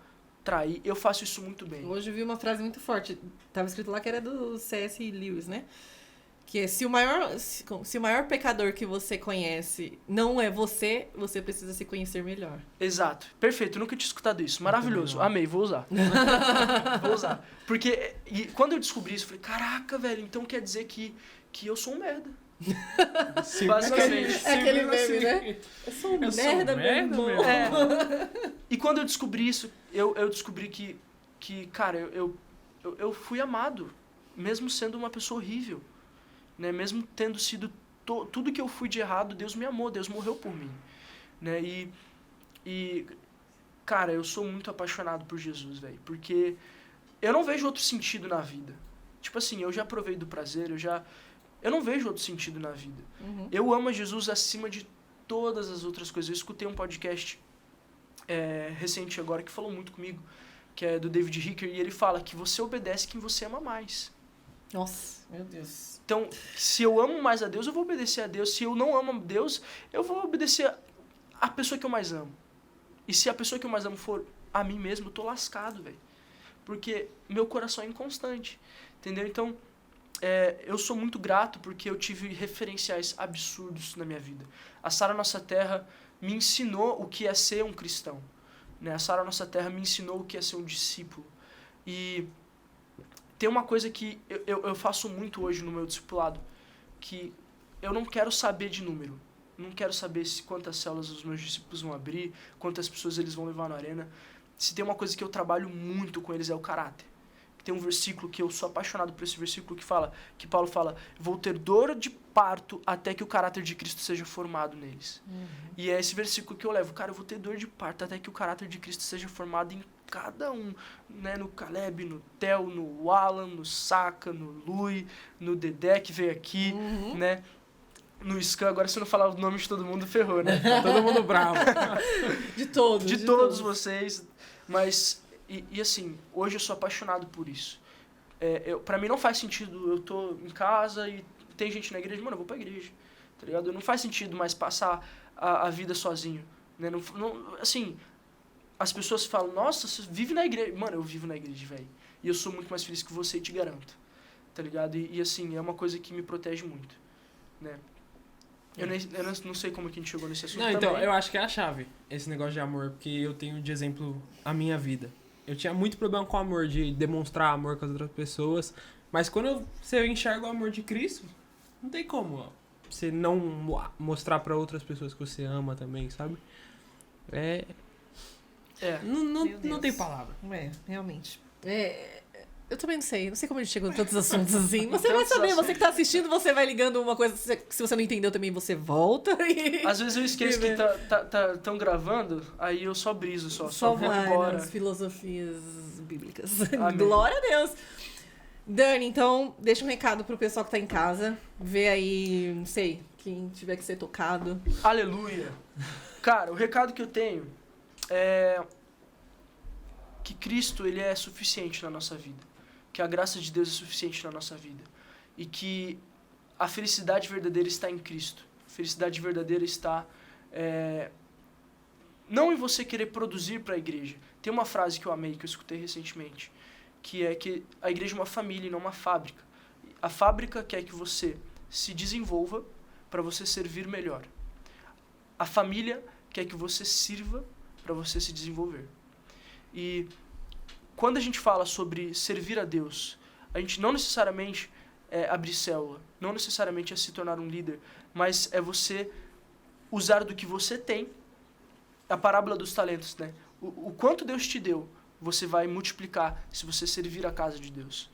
trair. Eu faço isso muito bem. Hoje eu vi uma frase muito forte. Tava escrito lá que era do C.S. Lewis, né? Que é, se o maior pecador que você conhece não é você, você precisa se conhecer melhor. Exato. Perfeito. Eu nunca tinha escutado isso. Maravilhoso. Amei. Vou usar. Vou usar. Porque quando eu descobri isso, eu falei, caraca, velho, então quer dizer que eu sou um merda. Sim, Basicamente. É aquele meme, né? Eu sou um merda, meu irmão. E quando eu descobri isso, eu descobri que cara, eu fui amado, mesmo sendo uma pessoa horrível. Né? Mesmo tendo sido tudo que eu fui de errado, Deus me amou, Deus morreu por mim. Né? E, cara, eu sou muito apaixonado por Jesus, velho. Porque eu não vejo outro sentido na vida. Tipo assim, eu já provei do prazer, eu não vejo outro sentido na vida. Uhum. Eu amo Jesus acima de todas as outras coisas. Eu escutei um podcast recente agora que falou muito comigo, que é do David Hicker, e ele fala que você obedece quem você ama mais. Nossa, meu Deus. Então, se eu amo mais a Deus, eu vou obedecer a Deus. Se eu não amo a Deus, eu vou obedecer a pessoa que eu mais amo. E se a pessoa que eu mais amo for a mim mesmo, eu tô lascado, velho. Porque meu coração é inconstante. Entendeu? Então, eu sou muito grato porque eu tive referenciais absurdos na minha vida. A Sara Nossa Terra me ensinou o que é ser um cristão. Né? A Sara Nossa Terra me ensinou o que é ser um discípulo. E tem uma coisa que eu faço muito hoje no meu discipulado, que eu não quero saber de número. Não quero saber quantas células os meus discípulos vão abrir, quantas pessoas eles vão levar na arena. Se tem uma coisa que eu trabalho muito com eles é o caráter. Tem um versículo que eu sou apaixonado por esse versículo que Paulo fala, vou ter dor de parto até que o caráter de Cristo seja formado neles. Uhum. E é esse versículo que eu levo, cara, eu vou ter dor de parto até que o caráter de Cristo seja formado em cada um, né? No Caleb, no Theo, no Alan, no Saka, no Lui, no Dedé que veio aqui, né? No Scan, agora se eu não falar o nome de todo mundo, ferrou, né? Tá todo mundo bravo. De todos. De todos vocês, mas, e assim, hoje eu sou apaixonado por isso. Pra mim não faz sentido, eu tô em casa e tem gente na igreja, mano, eu vou pra igreja, tá ligado? Não faz sentido mais passar a vida sozinho, né? Assim, as pessoas falam, nossa, você vive na igreja. Mano, eu vivo na igreja, velho. E eu sou muito mais feliz que você e te garanto, tá ligado? E assim, é uma coisa que me protege muito, né? Eu não sei como que a gente chegou nesse assunto Não, então, também. eu acho que é a chave, esse negócio de amor, porque eu tenho de exemplo a minha vida. Eu tinha muito problema com amor, de demonstrar amor com as outras pessoas, Mas quando você enxerga o amor de Cristo, não tem como ó, você não mostrar pra outras pessoas que você ama também, sabe? É. Não tem palavra. Realmente. Eu também não sei como a gente chegou em tantos assuntos assim. Você vai saber, você que tá assistindo, você vai ligando uma coisa, se você não entendeu também, você volta e... Às vezes eu esqueço que estão gravando, aí eu só briso, Só vou vai embora. nas filosofias bíblicas. Amém. Glória a Deus! Dani, então, deixa um recado pro pessoal que tá em casa. Vê aí, não sei, quem tiver que ser tocado. Aleluia! Cara, o recado que eu tenho é que Cristo, ele é suficiente na nossa vida. Que a graça de Deus é suficiente na nossa vida. E que a felicidade verdadeira está em Cristo. A felicidade verdadeira está não em você querer produzir para a igreja. Tem uma frase que eu amei, que eu escutei recentemente, que é que a igreja é uma família e não uma fábrica. A fábrica quer que você se desenvolva para você servir melhor. A família quer que você sirva para você se desenvolver. E quando a gente fala sobre servir a Deus, a gente não necessariamente é abrir célula, não necessariamente é se tornar um líder, mas é você usar do que você tem, a parábola dos talentos, né? O quanto Deus te deu, você vai multiplicar se você servir a casa de Deus.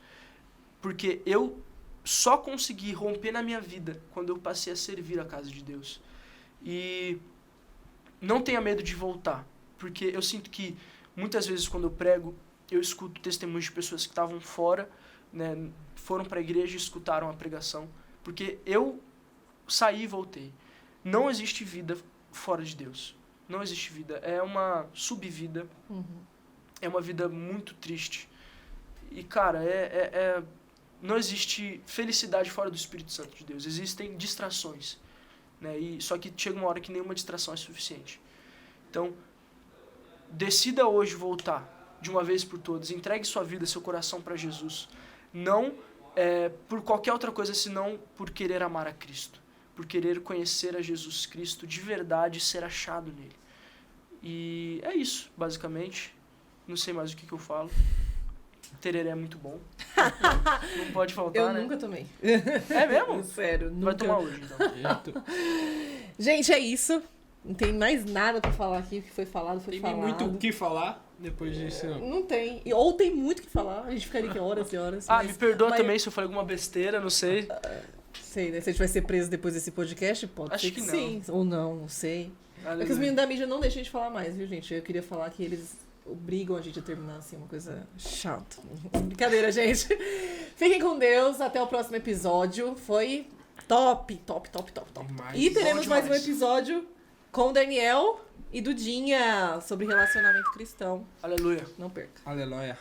Porque eu só consegui romper na minha vida quando eu passei a servir a casa de Deus. E não tenha medo de voltar, porque eu sinto que muitas vezes quando eu prego, eu escuto testemunhos de pessoas que estavam fora, né, foram para a igreja e escutaram a pregação, porque eu saí e voltei. Não existe vida fora de Deus. Não existe vida. É uma subvida. É uma vida muito triste. E, cara, não existe felicidade fora do Espírito Santo de Deus. Existem distrações. Né? Só que chega uma hora que nenhuma distração é suficiente. Então, decida hoje voltar de uma vez por todas. Entregue sua vida, seu coração para Jesus. Não por qualquer outra coisa, senão por querer amar a Cristo. Por querer conhecer a Jesus Cristo de verdade e ser achado nele. E é isso, basicamente. Não sei mais o que eu falo. Tereré é muito bom. Não pode faltar, Eu né? nunca tomei. É mesmo? Sério, nunca. Vai tomar hoje, então. Gente, é isso. Não tem mais nada pra falar aqui. O que foi falado, foi Tem falado. muito o que falar depois disso. Não tem. Ou tem muito o que falar. A gente ficaria aqui horas e horas. Ah, mas, me perdoa mas- também se eu falei alguma besteira, não sei. Sei, né? Se a gente vai ser preso depois desse podcast, pode Acho ser que não. sim. Ou não sei. É que os meninos da mídia não deixam a gente falar mais, viu, gente? Eu queria falar que eles obrigam a gente a terminar assim, uma coisa chata. Brincadeira, gente. Fiquem com Deus. Até o próximo episódio. Foi top, top, top, top, top. Demais. E teremos Bom mais um demais. episódio com o Daniel e Dudinha sobre relacionamento cristão. Aleluia. Não perca. Aleluia.